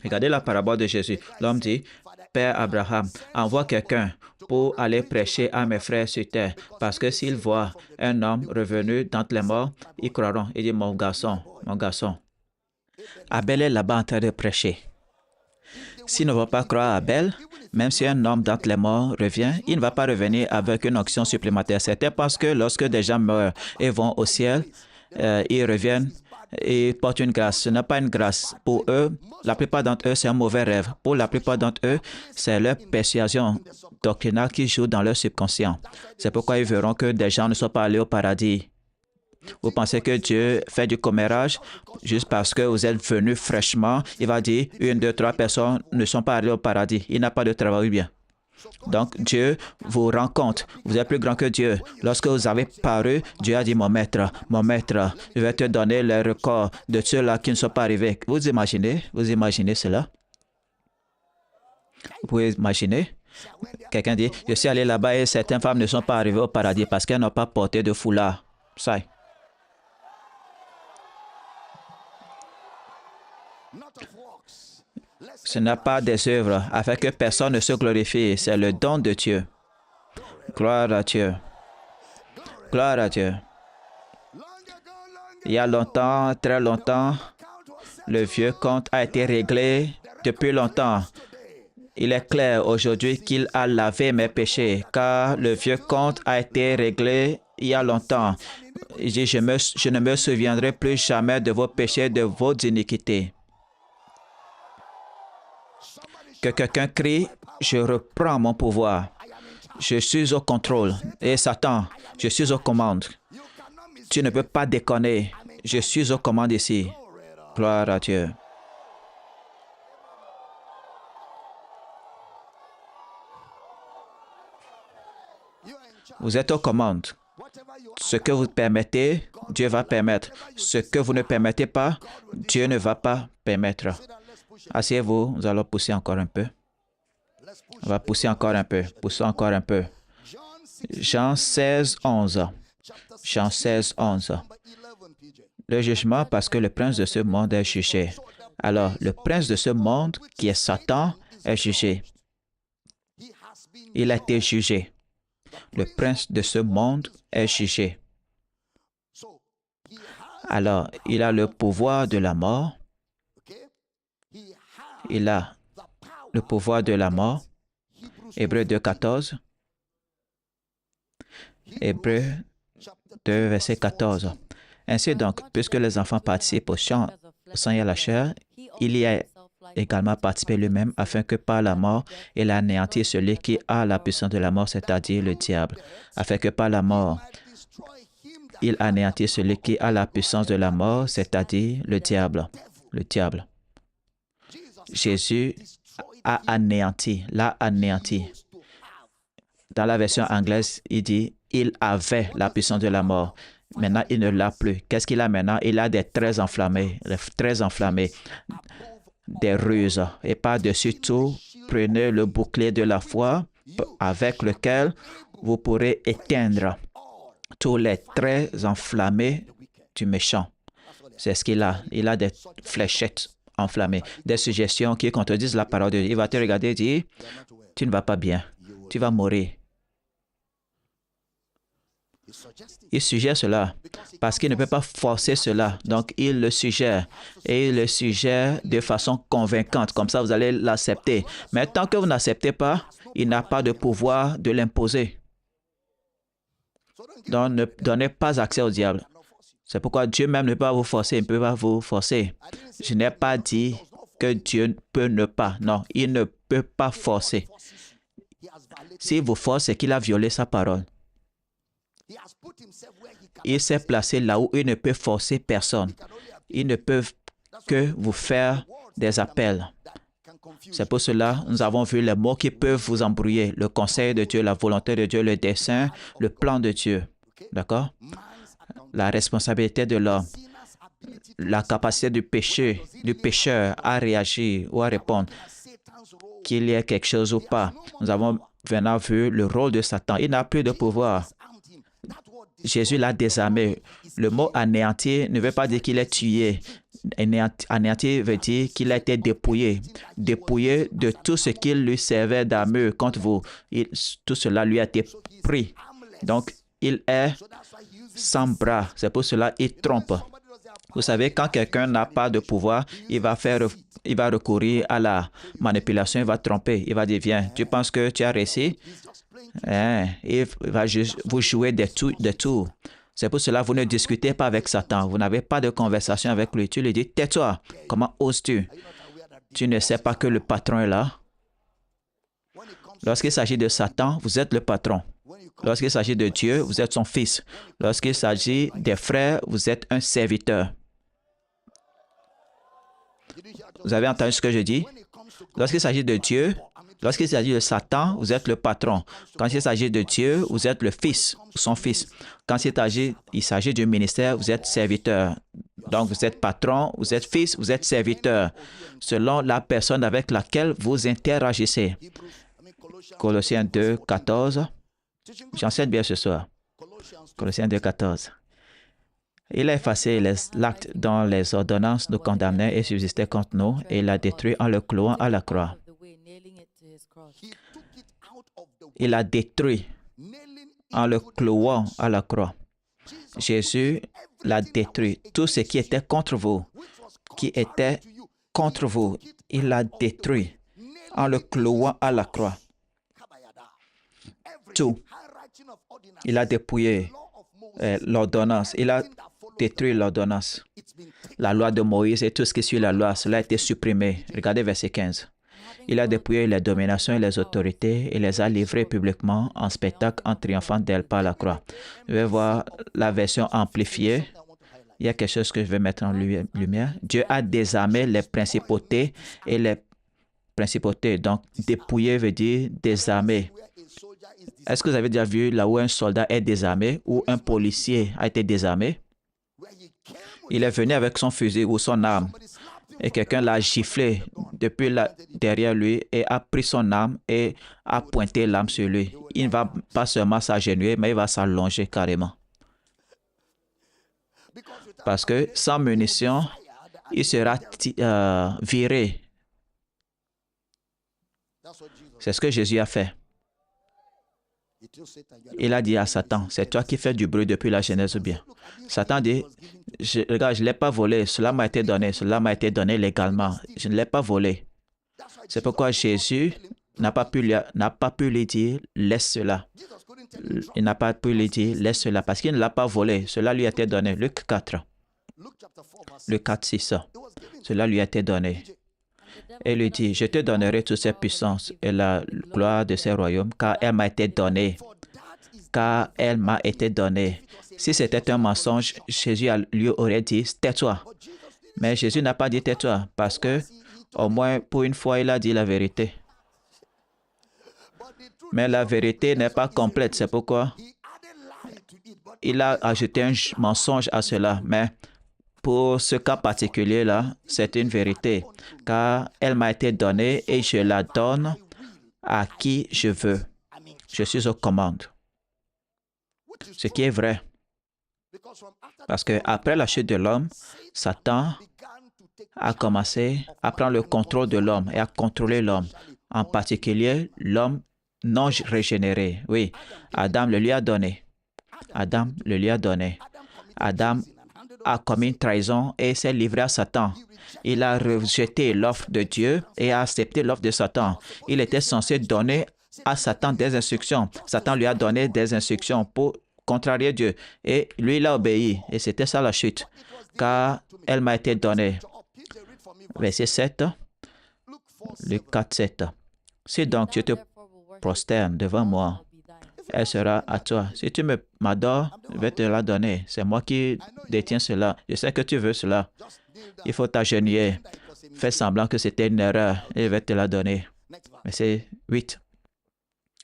Speaker 1: Regardez la parabole de Jésus. L'homme dit, Père Abraham, envoie quelqu'un pour aller prêcher à mes frères sur terre, parce que s'ils voient un homme revenu d'entre les morts, ils croiront. Il dit, mon garçon, Abel est là-bas en train de prêcher. S'ils ne vont pas croire à Abel, même si un homme d'entre les morts revient, il ne va pas revenir avec une onction supplémentaire. C'était parce que lorsque des gens meurent et vont au ciel, ils reviennent et portent une grâce. Ce n'est pas une grâce. Pour eux, la plupart d'entre eux, c'est un mauvais rêve. Pour la plupart d'entre eux, c'est leur persuasion doctrinale qui joue dans leur subconscient. C'est pourquoi ils verront que des gens ne sont pas allés au paradis. Vous pensez que Dieu fait du commérage juste parce que vous êtes venus fraîchement? Il va dire, 1, 2, 3 personnes ne sont pas allées au paradis. Il n'a pas de travail bien. Donc, Dieu vous rend compte. Vous êtes plus grand que Dieu. Lorsque vous avez paru, Dieu a dit, mon maître, je vais te donner le record de ceux-là qui ne sont pas arrivés. Vous imaginez cela? Vous pouvez imaginer? Quelqu'un dit, je suis allé là-bas et certaines femmes ne sont pas arrivées au paradis parce qu'elles n'ont pas porté de foulard. Ça. Ce n'est pas des œuvres afin que personne ne se glorifie. C'est le don de Dieu. Gloire à Dieu. Gloire à Dieu. Il y a longtemps, très longtemps, le vieux compte a été réglé depuis longtemps. Il est clair aujourd'hui qu'il a lavé mes péchés, car le vieux compte a été réglé il y a longtemps. Il dit, je ne me souviendrai plus jamais de vos péchés, de vos iniquités. Que quelqu'un crie, je reprends mon pouvoir. Je suis au contrôle. Et Satan, je suis aux commandes. Tu ne peux pas déconner. Je suis aux commandes ici. Gloire à Dieu. Vous êtes aux commandes. Ce que vous permettez, Dieu va permettre. Ce que vous ne permettez pas, Dieu ne va pas permettre. Asseyez-vous, nous allons pousser encore un peu. On va pousser encore un peu. Poussons encore un peu. Jean 16, 11. Jean 16, 11. Le jugement parce que le prince de ce monde est jugé. Alors, le prince de ce monde, qui est Satan, est jugé. Il a été jugé. Le prince de ce monde est jugé. Alors, il a le pouvoir de la mort. Il a le pouvoir de la mort. Hébreux 2, 14. Hébreux 2, verset 14. Ainsi donc, puisque les enfants participent au sang et à la chair, il y a également participé lui-même afin que par la mort, il anéantisse celui qui a la puissance de la mort, c'est-à-dire le diable. Afin que par la mort, il anéantisse celui qui a la puissance de la mort, c'est-à-dire le diable. Le diable. Jésus a anéanti, l'a anéanti. Dans la version anglaise, il dit « il avait la puissance de la mort ». Maintenant, il ne l'a plus. Qu'est-ce qu'il a maintenant? Il a des traits enflammés, des ruses. Et par-dessus tout, prenez le bouclier de la foi avec lequel vous pourrez éteindre tous les traits enflammés du méchant. C'est ce qu'il a. Il a des fléchettes enflammées, des suggestions qui contredisent la parole de Dieu. Il va te regarder et dire « tu ne vas pas bien, tu vas mourir ». Il suggère cela parce qu'il ne peut pas forcer cela. Donc, il le suggère et il le suggère de façon convaincante. Comme ça, vous allez l'accepter. Mais tant que vous n'acceptez pas, il n'a pas de pouvoir de l'imposer. Donc, ne donnez pas accès au diable. C'est pourquoi Dieu même ne peut pas vous forcer. Il ne peut pas vous forcer. Je n'ai pas dit que Dieu peut ne pas. Non, il ne peut pas forcer. S'il vous force, c'est qu'il a violé sa parole. Il s'est placé là où il ne peut forcer personne. Il ne peut que vous faire des appels. C'est pour cela que nous avons vu les mots qui peuvent vous embrouiller. Le conseil de Dieu, la volonté de Dieu, le dessein, le plan de Dieu. D'accord? La responsabilité de l'homme, la capacité du pécheur à réagir ou à répondre, qu'il y ait quelque chose ou pas. Nous avons maintenant vu le rôle de Satan. Il n'a plus de pouvoir. Jésus l'a désarmé. Le mot anéantir ne veut pas dire qu'il est tué. Anéantir veut dire qu'il a été dépouillé. Dépouillé de tout ce qui lui servait d'armure contre vous. Tout cela lui a été pris. Donc, il est sans bras. C'est pour cela qu'il trompe. Vous savez, quand quelqu'un n'a pas de pouvoir, il va recourir à la manipulation, il va tromper. Il va dire, viens, tu penses que tu as réussi? Il va vous jouer des tours. C'est pour cela que vous ne discutez pas avec Satan. Vous n'avez pas de conversation avec lui. Tu lui dis, tais-toi. Comment oses-tu? Tu ne sais pas que le patron est là. Lorsqu'il s'agit de Satan, vous êtes le patron. Lorsqu'il s'agit de Dieu, vous êtes son fils. Lorsqu'il s'agit des frères, vous êtes un serviteur. Vous avez entendu ce que je dis? Lorsqu'il s'agit de Dieu, lorsqu'il s'agit de Satan, vous êtes le patron. Quand il s'agit de Dieu, vous êtes le fils, son fils. Quand il s'agit du ministère, vous êtes serviteur. Donc, vous êtes patron, vous êtes fils, vous êtes serviteur, selon la personne avec laquelle vous interagissez. Colossiens 2, 14. J'enseigne bien ce soir. Colossiens 2, 14. Il a effacé l'acte dont les ordonnances nous condamnaient et subsistaient contre nous, et il l'a détruit en le clouant à la croix. Il l'a détruit en le clouant à la croix. Jésus l'a détruit. Tout ce qui était contre vous, il l'a détruit en le clouant à la croix. Tout. Il a dépouillé l'ordonnance. Il a détruit l'ordonnance. La loi de Moïse et tout ce qui suit la loi, cela a été supprimé. Regardez verset 15. Il a dépouillé les dominations et les autorités et les a livrées publiquement en spectacle en triomphant d'elles par la croix. Je vais voir la version amplifiée. Il y a quelque chose que je vais mettre en lumière. Dieu a désarmé les principautés et les principautés. Donc, dépouiller veut dire désarmer. Est-ce que vous avez déjà vu là où un soldat est désarmé ou un policier a été désarmé? Il est venu avec son fusil ou son arme et quelqu'un l'a giflé depuis derrière lui et a pris son arme et a pointé l'arme sur lui. Il ne va pas seulement s'agenouiller, mais il va s'allonger carrément. Parce que sans munitions, il sera viré. C'est ce que Jésus a fait. Il a dit à Satan, c'est toi qui fais du bruit depuis la Genèse ou bien. Satan dit, regarde, je ne l'ai pas volé, cela m'a été donné légalement. Je ne l'ai pas volé. C'est pourquoi Jésus n'a pas pu lui dire, laisse cela. Il n'a pas pu lui dire, laisse cela, parce qu'il ne l'a pas volé. Cela lui a été donné. Luc 4. Luc 4, 6. Cela lui a été donné. et lui dit, je te donnerai toutes ces puissances et la gloire de ces royaumes, car elle m'a été donnée. Car elle m'a été donnée. Si c'était un mensonge, Jésus lui aurait dit, tais-toi. Mais Jésus n'a pas dit tais-toi, parce que, au moins pour une fois, il a dit la vérité. Mais la vérité n'est pas complète, c'est pourquoi il a ajouté un mensonge à cela. Mais pour ce cas particulier-là, c'est une vérité, car elle m'a été donnée et je la donne à qui je veux. Je suis aux commandes. Ce qui est vrai. Parce qu'après la chute de l'homme, Satan a commencé à prendre le contrôle de l'homme et à contrôler l'homme, en particulier l'homme non régénéré. Oui, Adam le lui a donné. Adam le lui a donné. Adam a commis une trahison et s'est livré à Satan. Il a rejeté l'offre de Dieu et a accepté l'offre de Satan. Il était censé donner à Satan des instructions. Satan lui a donné des instructions pour contrarier Dieu. Et lui, il a obéi. Et c'était ça la chute. Car elle m'a été donnée. Verset 7. Luc 4, 7. Si donc tu te prosternes devant moi, elle sera à toi. Si tu m'adores, je vais te la donner. C'est moi qui détiens cela. Je sais que tu veux cela. Il faut t'agenouiller. Fais semblant que c'était une erreur et je vais te la donner. Verset 8.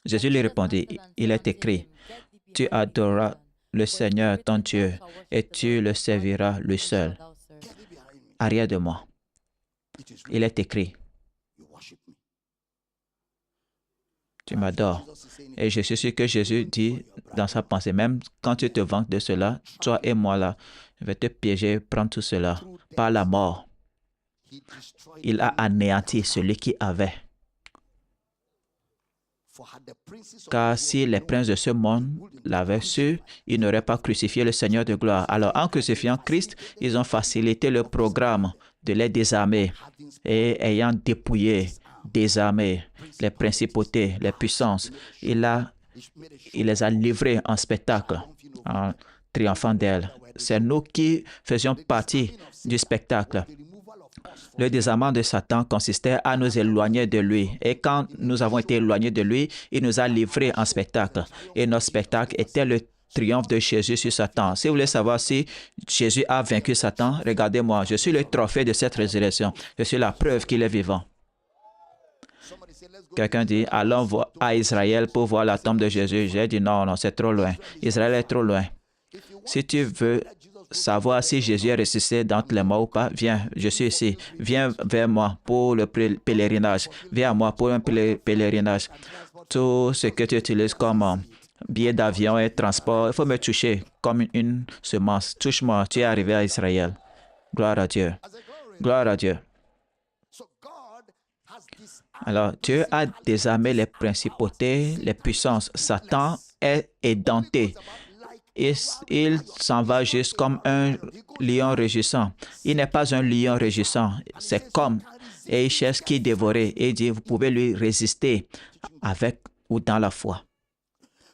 Speaker 1: Jésus lui répondit, il est écrit, tu adoreras le Seigneur ton Dieu et tu le serviras lui seul. Arrière de moi. Il est écrit, tu m'adores. Et je suis sûr que Jésus dit dans sa pensée, même quand tu te vantes de cela, toi et moi là, je vais te piéger, prendre tout cela par la mort. Il a anéanti celui qui avait. Car si les princes de ce monde l'avaient su, ils n'auraient pas crucifié le Seigneur de gloire. Alors, en crucifiant Christ, ils ont facilité le programme de les désarmer et ayant dépouillé, désarmé les principautés, les puissances, il les a livrés en spectacle, en triomphant d'elles. C'est nous qui faisions partie du spectacle. Le désarmement de Satan consistait à nous éloigner de lui. Et quand nous avons été éloignés de lui, il nous a livrés en spectacle. Et notre spectacle était le triomphe de Jésus sur Satan. Si vous voulez savoir si Jésus a vaincu Satan, regardez-moi, je suis le trophée de cette résurrection. Je suis la preuve qu'il est vivant. Quelqu'un dit, allons à Israël pour voir la tombe de Jésus. J'ai dit, non, non, c'est trop loin. Israël est trop loin. Si tu veux savoir si Jésus est ressuscité d'entre les morts ou pas, viens, je suis ici. Viens vers moi pour le pèlerinage. Viens à moi pour un pèlerinage. Tout ce que tu utilises comme billet d'avion et transport, il faut me toucher comme une semence. Touche-moi, tu es arrivé à Israël. Gloire à Dieu. Gloire à Dieu. Alors, Dieu a désarmé les principautés, les puissances. Satan est édenté. Il s'en va juste comme un lion rugissant. Il n'est pas un lion rugissant, c'est comme, et il cherche qui dévorer. Et il dit, vous pouvez lui résister avec ou dans la foi.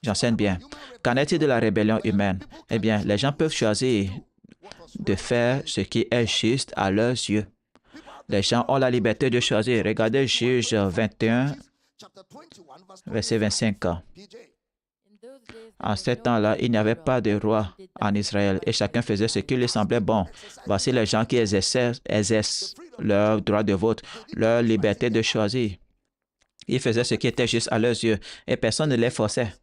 Speaker 1: J'enseigne bien. Qu'en est-il de la rébellion humaine? Eh bien, les gens peuvent choisir de faire ce qui est juste à leurs yeux. Les gens ont la liberté de choisir. Regardez Juge 21, verset 25. En ce temps-là, il n'y avait pas de roi en Israël et chacun faisait ce qui lui semblait bon. Voici les gens qui exercent leur droit de vote, leur liberté de choisir. Ils faisaient ce qui était juste à leurs yeux et personne ne les forçait.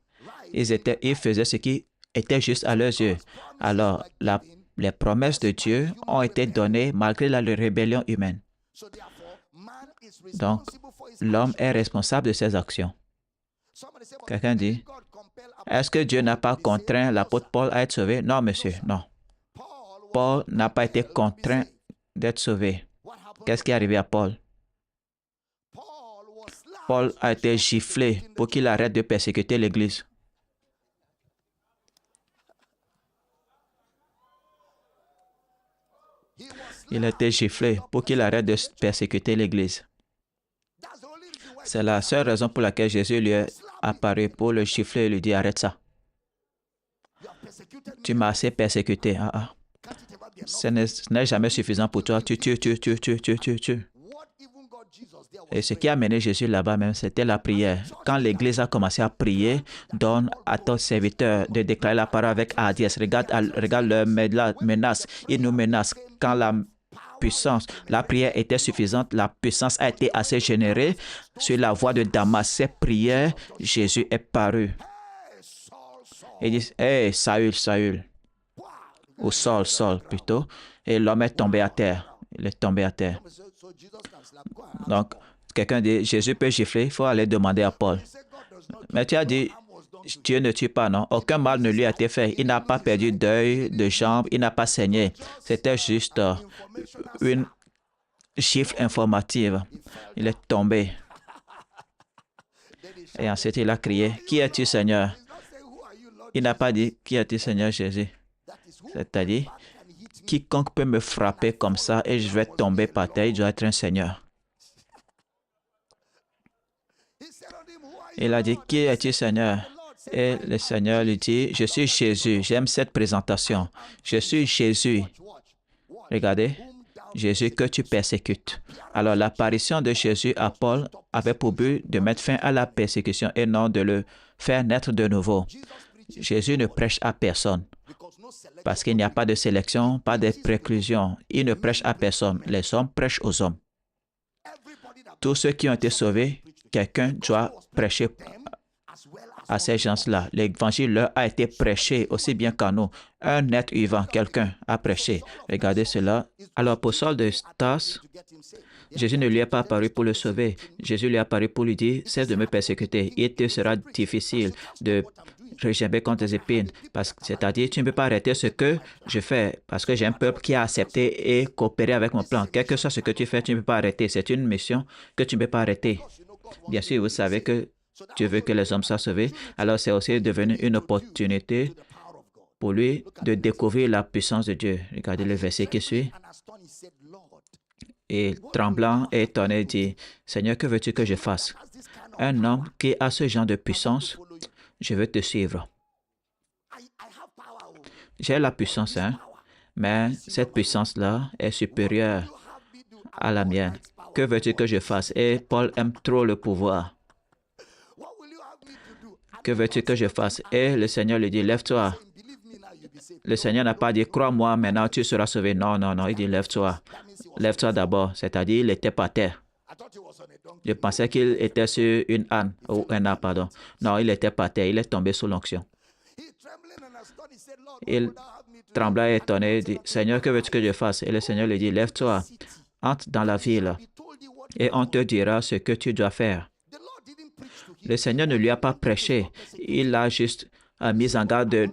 Speaker 1: Ils faisaient ce qui était juste à leurs yeux. Alors, les promesses de Dieu ont été données malgré la rébellion humaine. Donc, l'homme est responsable de ses actions. Quelqu'un dit, est-ce que Dieu n'a pas contraint l'apôtre Paul à être sauvé? Non, monsieur, non. Paul n'a pas été contraint d'être sauvé. Qu'est-ce qui est arrivé à Paul? Paul a été giflé pour qu'il arrête de persécuter l'Église. Il a été giflé pour qu'il arrête de persécuter l'Église. C'est la seule raison pour laquelle Jésus lui est apparu pour le gifler et lui dire, arrête ça. Tu m'as assez persécuté. Ce n'est jamais suffisant pour toi. Tu tues. Et ce qui a mené Jésus là-bas même, c'était la prière. Quand l'Église a commencé à prier, donne à ton serviteur de déclarer la parole avec hardiesse. Regarde leur menace. Ils nous menacent. Quand la prière était suffisante, la puissance a été assez générée. Sur la voie de Damas, ces prières, Jésus est paru. Il dit, « Hey, Saül, Saül » ou Saul, Saul plutôt. Et l'homme est tombé à terre. Il est tombé à terre. Donc, quelqu'un dit, Jésus peut gifler, il faut aller demander à Paul. Mais tu as dit, Dieu ne tue pas, non? Aucun mal ne lui a été fait. Il n'a pas perdu d'œil, de jambes, il n'a pas saigné. C'était juste une gifle informative. Il est tombé. Et ensuite, il a crié, qui es-tu, Seigneur? Il n'a pas dit, qui es-tu, Seigneur Jésus? C'est-à-dire, quiconque peut me frapper comme ça et je vais tomber par terre, il doit être un Seigneur. Il a dit, qui es-tu, Seigneur? Et le Seigneur lui dit, je suis Jésus. J'aime cette présentation. Je suis Jésus. Regardez, Jésus que tu persécutes. Alors, l'apparition de Jésus à Paul avait pour but de mettre fin à la persécution et non de le faire naître de nouveau. Jésus ne prêche à personne parce qu'il n'y a pas de sélection, pas de préclusion. Il ne prêche à personne. Les hommes prêchent aux hommes. Tous ceux qui ont été sauvés, quelqu'un doit prêcher à ces gens-là. L'évangile leur a été prêché aussi bien qu'à nous. Un être vivant, quelqu'un a prêché. Regardez cela. Alors pour Saul de Tarse, Jésus ne lui est pas apparu pour le sauver. Jésus lui est apparu pour lui dire, cesse de me persécuter. Il te sera difficile de régimer contre les épines. C'est-à-dire, tu ne peux pas arrêter ce que je fais parce que j'ai un peuple qui a accepté et coopéré avec mon plan. Quel que soit ce que tu fais, tu ne peux pas arrêter. C'est une mission que tu ne peux pas arrêter. Bien sûr, vous savez que Dieu veut que les hommes soient sauvés. Alors, c'est aussi devenu une opportunité pour lui de découvrir la puissance de Dieu. Regardez le verset qui suit. Et tremblant et étonné dit, Seigneur, que veux-tu que je fasse? Un homme qui a ce genre de puissance, je veux te suivre. J'ai la puissance, hein, mais cette puissance-là est supérieure à la mienne. Que veux-tu que je fasse? Et Paul aime trop le pouvoir. Que veux-tu que je fasse? Et le Seigneur lui dit, lève-toi. Le Seigneur n'a pas dit, crois-moi, maintenant tu seras sauvé. Non, non, non, il dit, lève-toi. Lève-toi d'abord. C'est-à-dire, il était par terre. Je pensais qu'il était sur une âne, ou un âne, pardon. Non, il était par terre. Il est tombé sous l'onction. Il trembla et étonné, dit, Seigneur, que veux-tu que je fasse? Et le Seigneur lui dit, lève-toi, entre dans la ville, et on te dira ce que tu dois faire. Le Seigneur ne lui a pas prêché. Il a juste mis en garde de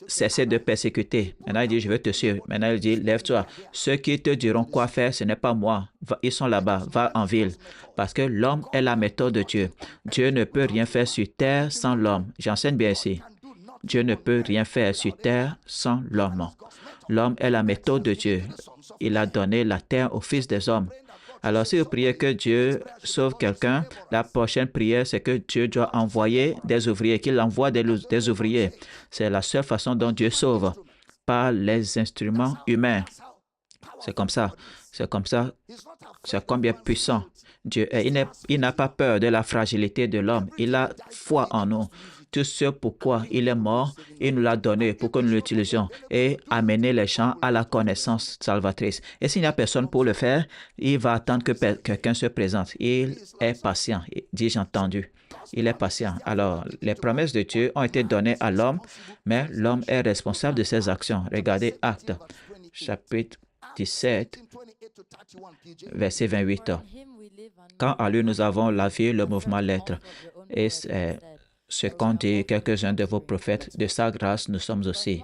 Speaker 1: cesser de persécuter. Maintenant, il dit, je vais te suivre. Maintenant, il dit, lève-toi. Ceux qui te diront quoi faire, ce n'est pas moi. Ils sont là-bas. Va en ville. Parce que l'homme est la méthode de Dieu. Dieu ne peut rien faire sur terre sans l'homme. J'enseigne bien ici. Dieu ne peut rien faire sur terre sans l'homme. L'homme est la méthode de Dieu. Il a donné la terre aux fils des hommes. Alors, si vous priez que Dieu sauve quelqu'un, la prochaine prière, c'est que Dieu doit envoyer des ouvriers, qu'il envoie des ouvriers. C'est la seule façon dont Dieu sauve, par les instruments humains. C'est comme ça. C'est comme ça. C'est combien puissant Dieu est. Il n'a pas peur de la fragilité de l'homme. Il a foi en nous. Tout ce pourquoi il est mort, il nous l'a donné pour que nous l'utilisions et amener les gens à la connaissance salvatrice. Et s'il n'y a personne pour le faire, il va attendre que quelqu'un se présente. Il est patient, dis-je entendu. Il est patient. Alors, les promesses de Dieu ont été données à l'homme, mais l'homme est responsable de ses actions. Regardez Actes, chapitre 17, verset 28. Quand à lui nous avons la vie, le mouvement, l'être. Et ce qu'ont dit quelques-uns de vos prophètes, de sa grâce, nous sommes aussi.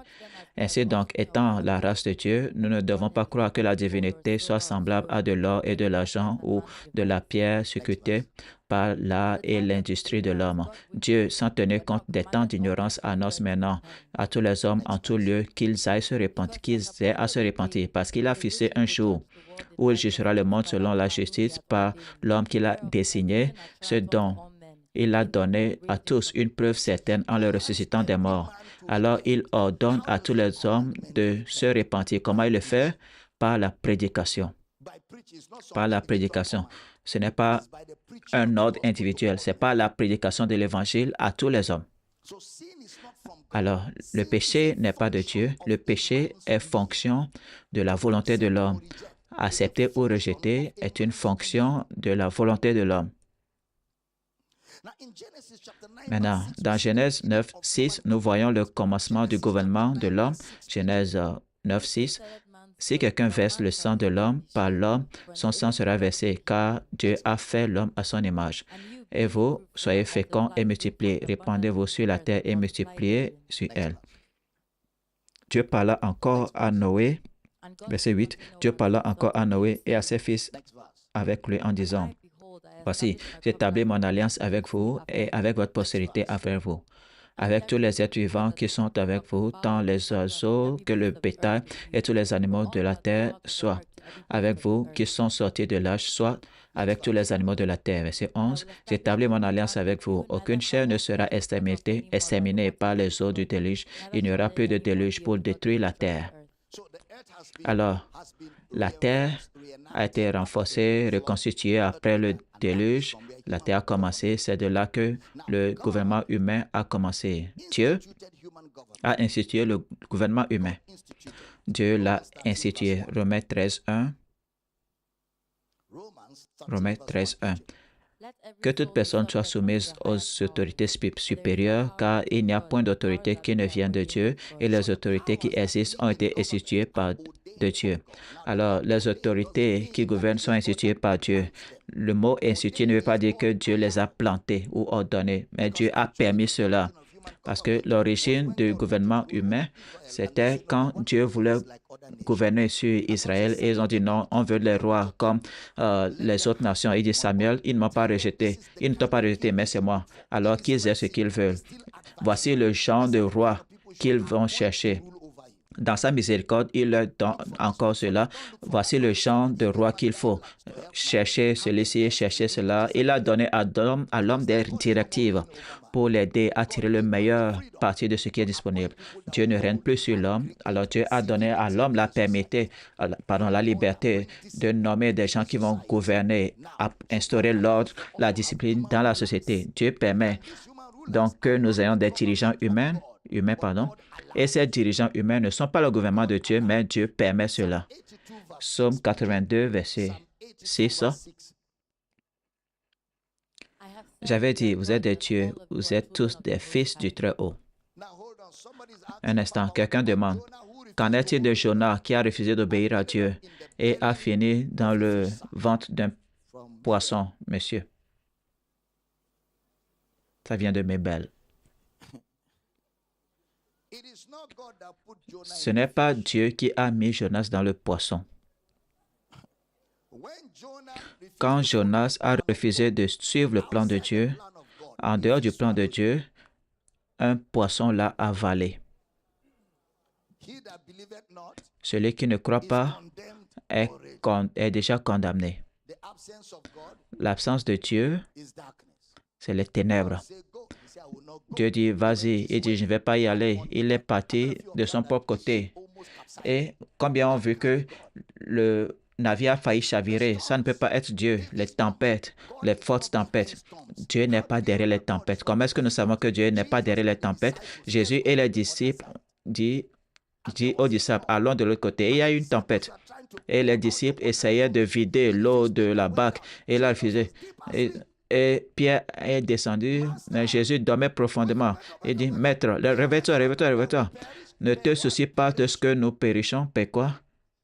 Speaker 1: Ainsi donc, étant la race de Dieu, nous ne devons pas croire que la divinité soit semblable à de l'or et de l'argent ou de la pierre scrutée par l'art et l'industrie de l'homme. Dieu, sans tenir compte des temps d'ignorance, annonce maintenant à tous les hommes en tout lieu qu'ils aient à se repentir, parce qu'il a fixé un jour où il jugera le monde selon la justice par l'homme qu'il a désigné, ce dont il a donné à tous une preuve certaine en le ressuscitant des morts. Alors il ordonne à tous les hommes de se repentir. Comment il le fait? Par la prédication. par la prédication. Ce n'est pas un ordre individuel, ce n'est pas la prédication de l'Évangile à tous les hommes. Alors, le péché n'est pas de Dieu. Le péché est fonction de la volonté de l'homme. Accepter ou rejeter est une fonction de la volonté de l'homme. Maintenant, dans Genèse 9, 6, nous voyons le commencement du gouvernement de l'homme. Genèse 9, 6. Si quelqu'un verse le sang de l'homme, par l'homme, son sang sera versé, car Dieu a fait l'homme à son image. Et vous, soyez féconds et multipliez, répandez-vous sur la terre et multipliez sur elle. Dieu parla encore à Noé, verset 8, Dieu parla encore à Noé et à ses fils avec lui en disant, voici, j'établis mon alliance avec vous et avec votre postérité avec vous, avec tous les êtres vivants qui sont avec vous, tant les oiseaux que le bétail et tous les animaux de la terre, soit avec vous qui sont sortis de l'âge, soit avec tous les animaux de la terre. Verset 11, j'établis mon alliance avec vous. Aucune chair ne sera exterminée par les eaux du déluge. Il n'y aura plus de déluge pour détruire la terre. Alors, la terre a été renforcée, reconstituée après le déluge. La terre a commencé. C'est de là que le gouvernement humain a commencé. Dieu a institué le gouvernement humain. Dieu l'a institué. Romains 13, 1. Romains 13, 1. Que toute personne soit soumise aux autorités supérieures, car il n'y a point d'autorité qui ne vienne de Dieu, et les autorités qui existent ont été instituées par de Dieu. Alors, les autorités qui gouvernent sont instituées par Dieu. Le mot institué ne veut pas dire que Dieu les a plantées ou ordonnées, mais Dieu a permis cela. Parce que l'origine du gouvernement humain, c'était quand Dieu voulait gouverner sur Israël et ils ont dit non, on veut les rois comme les autres nations. Il dit Samuel, ils ne m'ont pas rejeté. Ils ne t'ont pas rejeté, mais c'est moi. Alors qu'ils aient ce qu'ils veulent. Voici le genre de roi qu'ils vont chercher. Dans sa miséricorde, il leur donne encore cela. Voici le genre de roi qu'il faut. Chercher celui-ci, chercher cela. Il a donné à l'homme des directives pour l'aider à tirer le meilleur parti de ce qui est disponible. Dieu ne règne plus sur l'homme. Alors Dieu a donné à l'homme la liberté de nommer des gens qui vont gouverner, à instaurer l'ordre, la discipline dans la société. Dieu permet donc que nous ayons des dirigeants humains. Et ces dirigeants humains ne sont pas le gouvernement de Dieu, mais Dieu permet cela. Psaume 82, verset 6. J'avais dit, vous êtes des dieux, vous êtes tous des fils du Très-Haut. Un instant, quelqu'un demande, qu'en est-il de Jonas qui a refusé d'obéir à Dieu et a fini dans le ventre d'un poisson, monsieur? Ça vient de mes belles. Ce n'est pas Dieu qui a mis Jonas dans le poisson. Quand Jonas a refusé de suivre le plan de Dieu, en dehors du plan de Dieu, un poisson l'a avalé. Celui qui ne croit pas est déjà condamné. L'absence de Dieu, c'est les ténèbres. Dieu dit, vas-y. Il dit, je ne vais pas y aller. Il est parti de son propre côté. Et combien ont vu que le navire a failli chavirer? Ça ne peut pas être Dieu. Les tempêtes, les fortes tempêtes. Dieu n'est pas derrière les tempêtes. Comment est-ce que nous savons que Dieu n'est pas derrière les tempêtes? Jésus et les disciples dit aux disciples, allons de l'autre côté. Et il y a eu une tempête. Et les disciples essayaient de vider l'eau de la barque. Et il a refusé. Et Pierre est descendu, mais Jésus dormait profondément. Il dit, Maître, réveille-toi, réveille-toi, réveille-toi. Ne te soucie pas de ce que nous périssons. Paix quoi?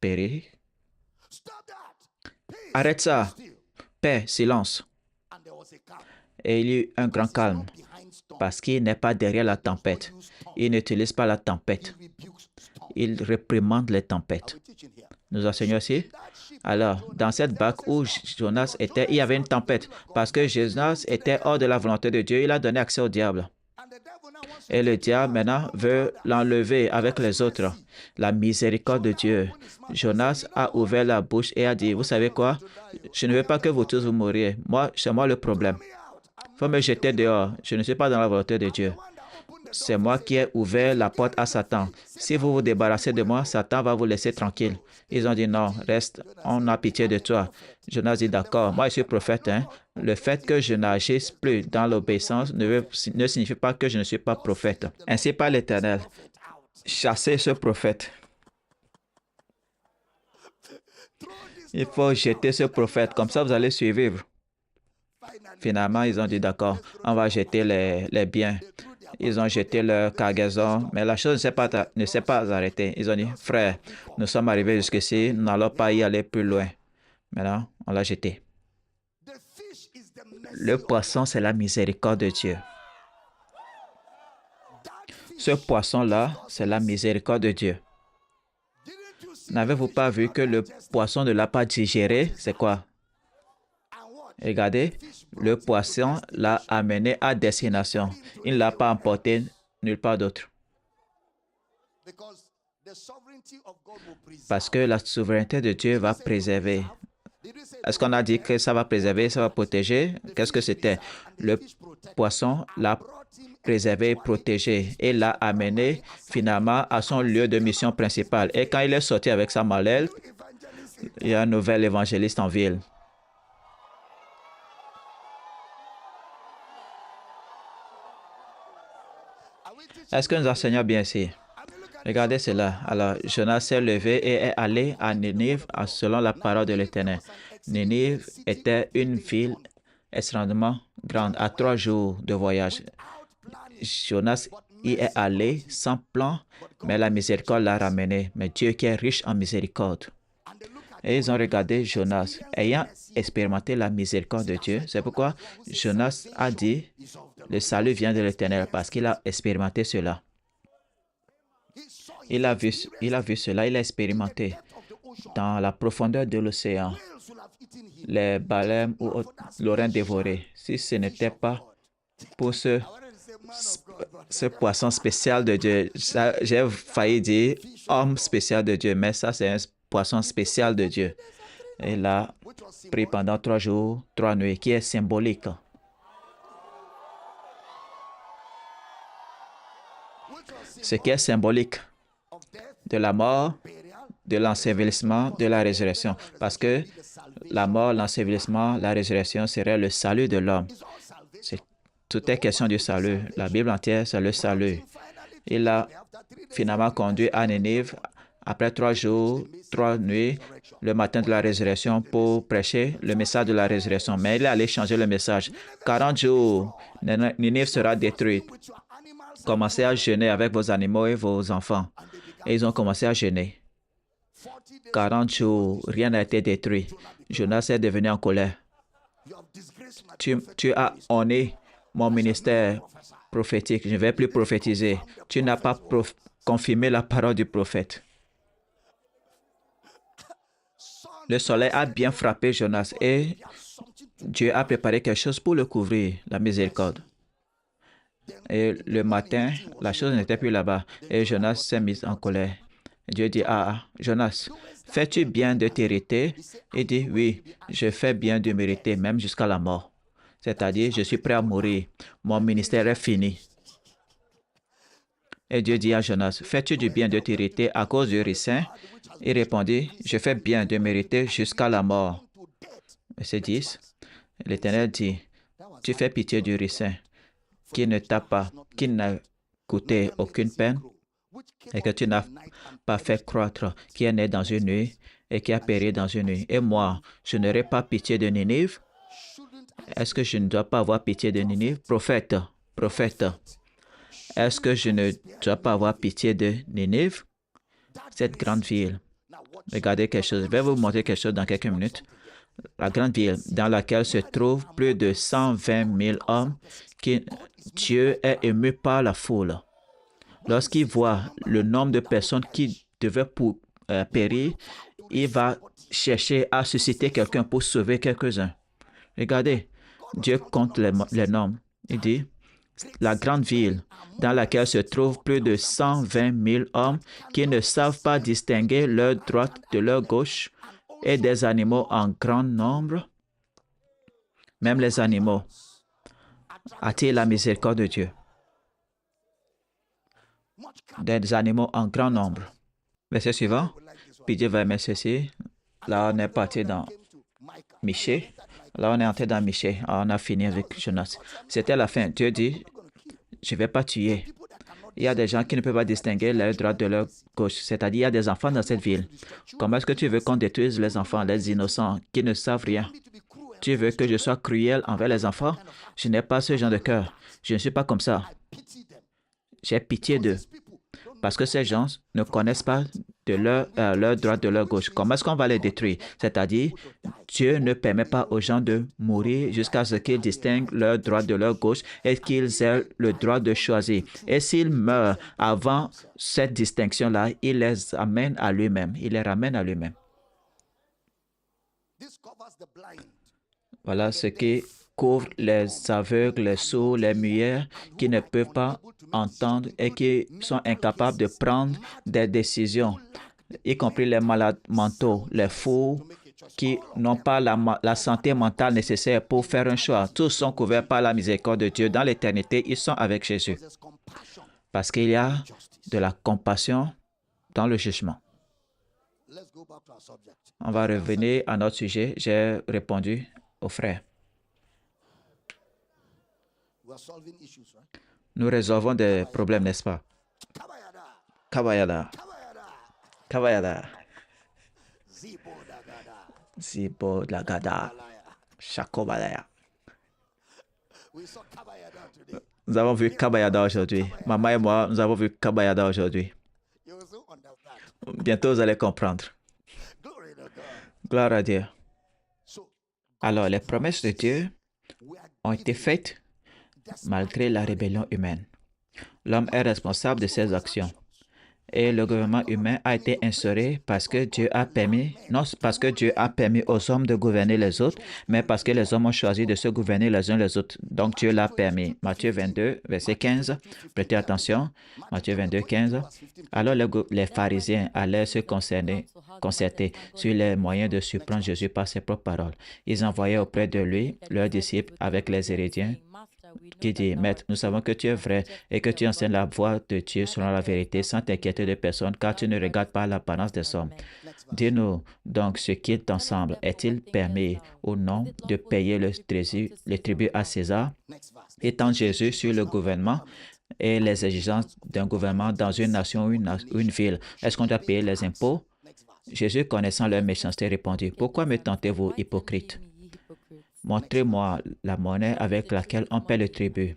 Speaker 1: Périr. Arrête ça. Paix, silence. Et il y eut un grand calme, parce qu'il n'est pas derrière la tempête. Il n'utilise pas la tempête. Il réprimande les tempêtes. Nous enseignons ici. Alors, dans cette barque où Jonas était, il y avait une tempête. Parce que Jonas était hors de la volonté de Dieu, il a donné accès au diable. Et le diable, maintenant, veut l'enlever avec les autres. La miséricorde de Dieu. Jonas a ouvert la bouche et a dit, vous savez quoi? Je ne veux pas que vous tous vous mouriez. C'est moi le problème. Il faut me jeter dehors. Je ne suis pas dans la volonté de Dieu. c'est moi qui ai ouvert la porte à Satan. Si vous vous débarrassez de moi, Satan va vous laisser tranquille. Ils ont dit non, reste, on a pitié de toi. Jonas dit d'accord, moi je suis prophète. Hein. Le fait que je n'agisse plus dans l'obéissance ne signifie pas que je ne suis pas prophète. Ainsi par l'Éternel, chassez ce prophète. Il faut jeter ce prophète, comme ça vous allez survivre. Finalement, ils ont dit d'accord, on va jeter les biens. Ils ont jeté leur cargaison, mais la chose ne s'est pas arrêtée. Ils ont dit, frère, nous sommes arrivés jusqu'ici, nous n'allons pas y aller plus loin. Maintenant, on l'a jeté. Le poisson, c'est la miséricorde de Dieu. Ce poisson-là, c'est la miséricorde de Dieu. N'avez-vous pas vu que le poisson ne l'a pas digéré? C'est quoi? Regardez, le poisson l'a amené à destination. Il ne l'a pas emporté nulle part d'autre. Parce que la souveraineté de Dieu va préserver. Est-ce qu'on a dit que ça va préserver, ça va protéger? Qu'est-ce que c'était? Le poisson l'a préservé, protégé et l'a amené finalement à son lieu de mission principale. Et quand il est sorti avec sa mallette, il y a un nouvel évangéliste en ville. Est-ce que nous enseignons bien ici? Regardez cela. Alors, Jonas s'est levé et est allé à Ninive selon la parole de l'Éternel. Ninive était une ville extrêmement grande, à 3 jours de voyage. Jonas y est allé sans plan, mais la miséricorde l'a ramené. Mais Dieu qui est riche en miséricorde. Et ils ont regardé Jonas, ayant expérimenté la miséricorde de Dieu. C'est pourquoi Jonas a dit, le salut vient de l'Éternel, parce qu'il a expérimenté cela. Il a vu cela, il a expérimenté. Dans la profondeur de l'océan, les baleines l'auraient dévoré. Si ce n'était pas pour ce poisson spécial de Dieu, j'ai failli dire homme spécial de Dieu, mais ça c'est un poisson spécial de Dieu. Et il a pris pendant 3 jours, 3 nuits, qui est symbolique. Ce qui est symbolique de la mort, de l'ensevelissement, de la résurrection. Parce que la mort, l'ensevelissement, la résurrection serait le salut de l'homme. Tout est question du salut. La Bible entière, c'est le salut. Il a finalement conduit à Ninive après 3 jours, 3 nuits, le matin de la résurrection pour prêcher le message de la résurrection. Mais il est allé changer le message. 40 jours, Ninive sera détruite. Commencez à jeûner avec vos animaux et vos enfants. Et ils ont commencé à jeûner. 40 jours, rien n'a été détruit. Jonas est devenu en colère. Tu as honné mon ministère prophétique. Je ne vais plus prophétiser. Tu n'as pas confirmé la parole du prophète. Le soleil a bien frappé Jonas et Dieu a préparé quelque chose pour le couvrir, la miséricorde. Et le matin, la chose n'était plus là-bas. Et Jonas s'est mis en colère. Dieu dit, Jonas, fais-tu bien de t'hériter? Il dit, oui, je fais bien de mériter, même jusqu'à la mort. C'est-à-dire, je suis prêt à mourir. Mon ministère est fini. Et Dieu dit à Jonas, fais-tu du bien de t'hériter à cause du ricin? Il répondit, je fais bien de mériter jusqu'à la mort. Verset 10, l'Éternel dit, tu fais pitié du ricin qui n'a coûté aucune peine et que tu n'as pas fait croître, qui est né dans une nuit et qui a péri dans une nuit. Et moi, je n'aurai pas pitié de Ninive? Est-ce que je ne dois pas avoir pitié de Ninive? Prophète, est-ce que je ne dois pas avoir pitié de Ninive? Cette grande ville. Regardez quelque chose. Je vais vous montrer quelque chose dans quelques minutes. La grande ville dans laquelle se trouvent plus de 120 000 hommes, Dieu est ému par la foule. Lorsqu'il voit le nombre de personnes qui devaient périr, il va chercher à susciter quelqu'un pour sauver quelques-uns. Regardez, Dieu compte les nombres. Il dit, la grande ville dans laquelle se trouvent plus de 120 000 hommes qui ne savent pas distinguer leur droite de leur gauche et des animaux en grand nombre. Même les animaux attirent la miséricorde de Dieu. des animaux en grand nombre. Verset suivant, puis Dieu va aimer ceci. Là, on est parti dans Michée. Là, on est entré dans Michée. On a fini avec Jonas. C'était la fin. Dieu dit, je ne vais pas tuer. Il y a des gens qui ne peuvent pas distinguer leur droite de leur gauche. C'est-à-dire, il y a des enfants dans cette ville. Comment est-ce que tu veux qu'on détruise les enfants, les innocents, qui ne savent rien? Tu veux que je sois cruel envers les enfants? Je n'ai pas ce genre de cœur. Je ne suis pas comme ça. J'ai pitié d'eux. Parce que ces gens ne connaissent pas de leur droite de leur gauche. Comment est-ce qu'on va les détruire? C'est-à-dire, Dieu ne permet pas aux gens de mourir jusqu'à ce qu'ils distinguent leur droite de leur gauche et qu'ils aient le droit de choisir. Et s'ils meurent avant cette distinction-là, il les amène à lui-même. Il les ramène à lui-même. Voilà ce qui couvre les aveugles, les sourds, les muets qui ne peuvent pas entendre et qui sont incapables de prendre des décisions, y compris les malades mentaux, les fous qui n'ont pas la santé mentale nécessaire pour faire un choix. Tous sont couverts par la miséricorde de Dieu. Dans l'éternité, ils sont avec Jésus. Parce qu'il y a de la compassion dans le jugement. On va revenir à notre sujet. J'ai répondu aux frères. Nous résolvons des problèmes, n'est-ce pas? Kabayada. Kabayada. Zibo Lagada. Shakobadaya. Nous avons vu Kabayada aujourd'hui. Maman et moi, nous avons vu Kabayada aujourd'hui. Bientôt, vous allez comprendre. Gloire à Dieu. Alors, les promesses de Dieu ont été faites malgré la rébellion humaine. L'homme est responsable de ses actions. Et le gouvernement humain a été instauré parce que Dieu a permis, non parce que Dieu a permis aux hommes de gouverner les autres, mais parce que les hommes ont choisi de se gouverner les uns les autres. Donc Dieu l'a permis. Matthieu 22, verset 15. Prêtez attention. Matthieu 22, 15. Alors les pharisiens allaient se concerter sur les moyens de surprendre Jésus par ses propres paroles. Ils envoyaient auprès de lui leurs disciples avec les Hérédiens qui dit, Maître, nous savons que tu es vrai et que tu enseignes la voie de Dieu selon la vérité sans t'inquiéter de personne, car tu ne regardes pas l'apparence des hommes. Dis-nous donc ce qui est ensemble. Est-il permis ou non de payer le tribut à César? Étant Jésus sur le gouvernement et les exigences d'un gouvernement dans une nation ou une ville, est-ce qu'on doit payer les impôts? Jésus, connaissant leur méchanceté, répondit, pourquoi me tentez-vous, hypocrite? Montrez-moi la monnaie avec laquelle on paie le tribut.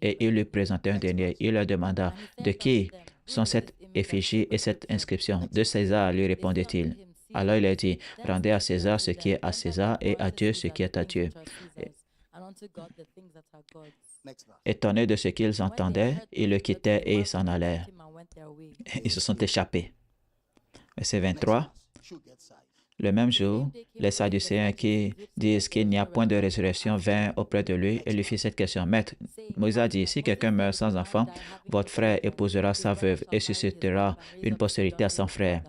Speaker 1: Et il lui présentait un denier. Il leur demanda, de qui sont cette effigie et cette inscription? De César, lui répondit-il. Alors il a dit, rendez à César ce qui est à César et à Dieu ce qui est à Dieu. Étonnés de ce qu'ils entendaient, ils le quittaient et ils s'en allèrent. Ils se sont échappés. Verset 23. Le même jour, les Sadducéens qui disent qu'il n'y a point de résurrection vinrent auprès de lui et lui firent cette question. Maître, Moïse a dit, si quelqu'un meurt sans enfant, votre frère épousera sa veuve et suscitera une postérité à son frère.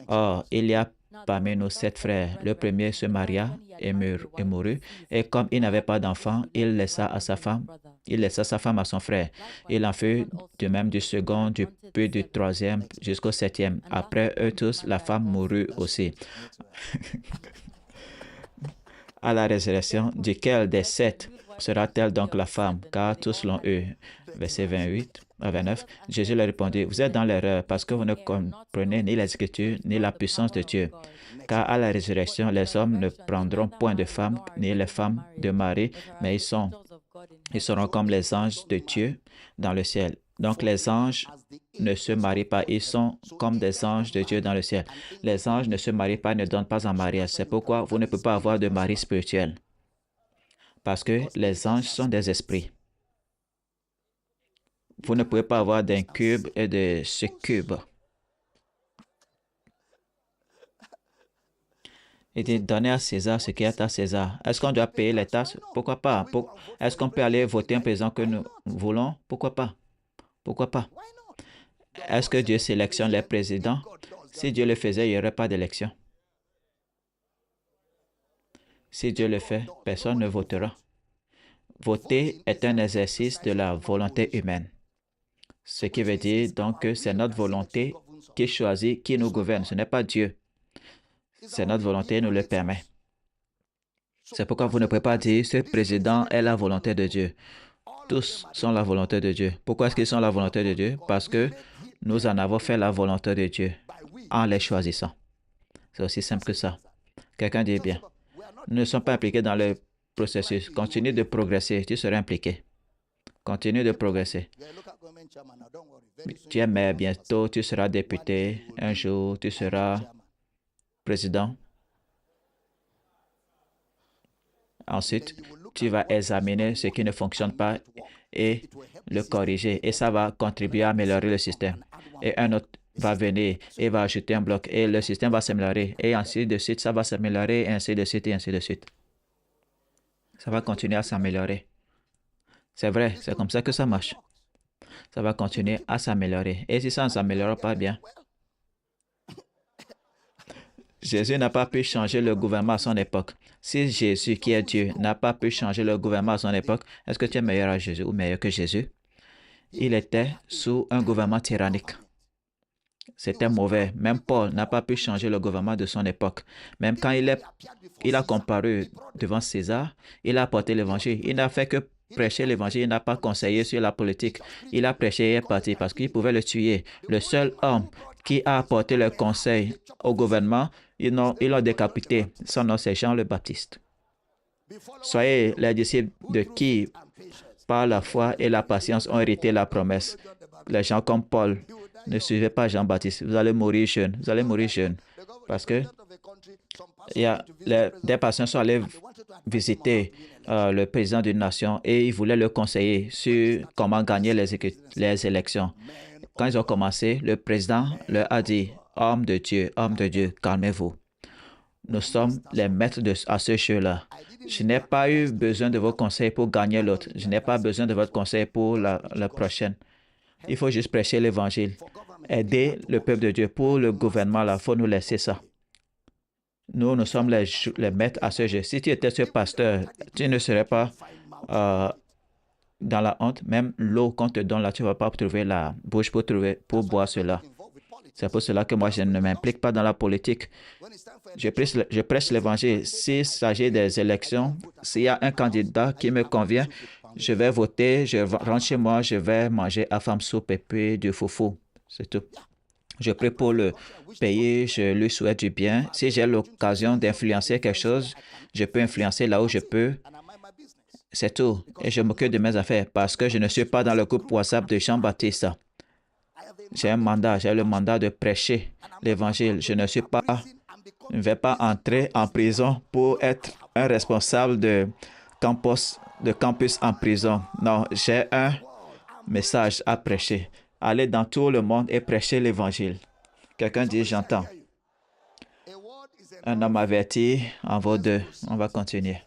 Speaker 1: Or, il y a parmi nous 7 frères. Le premier se maria et mourut, et comme il n'avait pas d'enfant, il laissa sa femme à son frère. Il en fut de même du second, puis du troisième jusqu'au 7e. Après eux tous, la femme mourut aussi. À la résurrection, duquel des 7 sera-t-elle donc la femme, car tous l'ont eu? Verset 28 à 29. Jésus leur répondit, vous êtes dans l'erreur parce que vous ne comprenez ni les Écritures ni la puissance de Dieu. Car à la résurrection, les hommes ne prendront point de femme, ni les femmes de mari, mais ils seront comme les anges de Dieu dans le ciel. Donc les anges ne se marient pas, ils sont comme des anges de Dieu dans le ciel. Les anges ne se marient pas, ne donnent pas en mariage. C'est pourquoi vous ne pouvez pas avoir de mari spirituel. Parce que les anges sont des esprits. Vous ne pouvez pas avoir d'incube et de succube. Il dit, donnez à César ce qui est à César. Est-ce qu'on doit payer les taxes? Pourquoi pas? Est-ce qu'on peut aller voter un président que nous voulons? Pourquoi pas? Pourquoi pas? Est-ce que Dieu sélectionne les présidents? Si Dieu le faisait, il n'y aurait pas d'élection. Si Dieu le fait, personne ne votera. Voter est un exercice de la volonté humaine. Ce qui veut dire donc que c'est notre volonté qui choisit qui nous gouverne. Ce n'est pas Dieu. C'est notre volonté qui nous le permet. C'est pourquoi vous ne pouvez pas dire ce président est la volonté de Dieu. Tous sont la volonté de Dieu. Pourquoi est-ce qu'ils sont la volonté de Dieu? Parce que nous en avons fait la volonté de Dieu en les choisissant. C'est aussi simple que ça. Quelqu'un dit bien. Nous ne sommes pas impliqués dans le processus. Continue de progresser, tu seras impliqué. Continue de progresser. Tu es maire, bientôt tu seras député. Un jour, tu seras président. Ensuite, tu vas examiner ce qui ne fonctionne pas et le corriger. Et ça va contribuer à améliorer le système. Et un autre va venir et va ajouter un bloc. Et le système va s'améliorer. Et ainsi de suite, ça va s'améliorer, et ainsi de suite, et ainsi de suite. Ça va continuer à s'améliorer. C'est vrai, c'est comme ça que ça marche. Ça va continuer à s'améliorer. Et si ça ne s'améliore pas bien, Jésus n'a pas pu changer le gouvernement à son époque. Si Jésus, qui est Dieu, n'a pas pu changer le gouvernement à son époque, est-ce que tu es meilleur à Jésus ou meilleur que Jésus? Il était sous un gouvernement tyrannique. C'était mauvais. Même Paul n'a pas pu changer le gouvernement de son époque. Même quand il a comparu devant César, il a apporté l'évangile. Il n'a fait que prêcher l'évangile, il n'a pas conseillé sur la politique. Il a prêché et est parti parce qu'il pouvait le tuer. Le seul homme qui a apporté le conseil au gouvernement, ils l'ont décapité. Son nom, c'est Jean le Baptiste. Soyez les disciples de qui, par la foi et la patience, ont hérité la promesse. Les gens comme Paul, ne suivez pas Jean-Baptiste. Vous allez mourir jeune. Vous allez mourir jeune. Parce que des patients sont allés visiter le président d'une nation et ils voulaient le conseiller sur comment gagner les élections. Quand ils ont commencé, le président leur a dit, homme de Dieu, calmez-vous. Nous sommes les maîtres à ce jeu-là. Je n'ai pas eu besoin de vos conseils pour gagner l'autre. Je n'ai pas besoin de votre conseil pour la prochaine. Il faut juste prêcher l'évangile. Aider le peuple de Dieu. Pour le gouvernement, il faut nous laisser ça. Nous sommes les maîtres à ce jeu. Si tu étais ce pasteur, tu ne serais pas dans la honte. Même l'eau qu'on te donne là, tu ne vas pas trouver la bouche pour boire cela. C'est pour cela que moi, je ne m'implique pas dans la politique. Je prêche l'évangile. S'il s'agit des élections, s'il y a un candidat qui me convient, je vais voter, je rentre chez moi, je vais manger affam soupe et puis du foufou. C'est tout. Je prie pour le pays, je lui souhaite du bien. Si j'ai l'occasion d'influencer quelque chose, je peux influencer là où je peux. C'est tout. Et je m'occupe de mes affaires parce que je ne suis pas dans le groupe WhatsApp de Jean-Baptiste. J'ai un mandat, j'ai le mandat de prêcher l'évangile. Je ne vais pas entrer en prison pour être un responsable de campus en prison. Non, j'ai un message à prêcher. Allez dans tout le monde et prêcher l'évangile. Quelqu'un dit, j'entends. Un homme averti en vaut deux. On va continuer.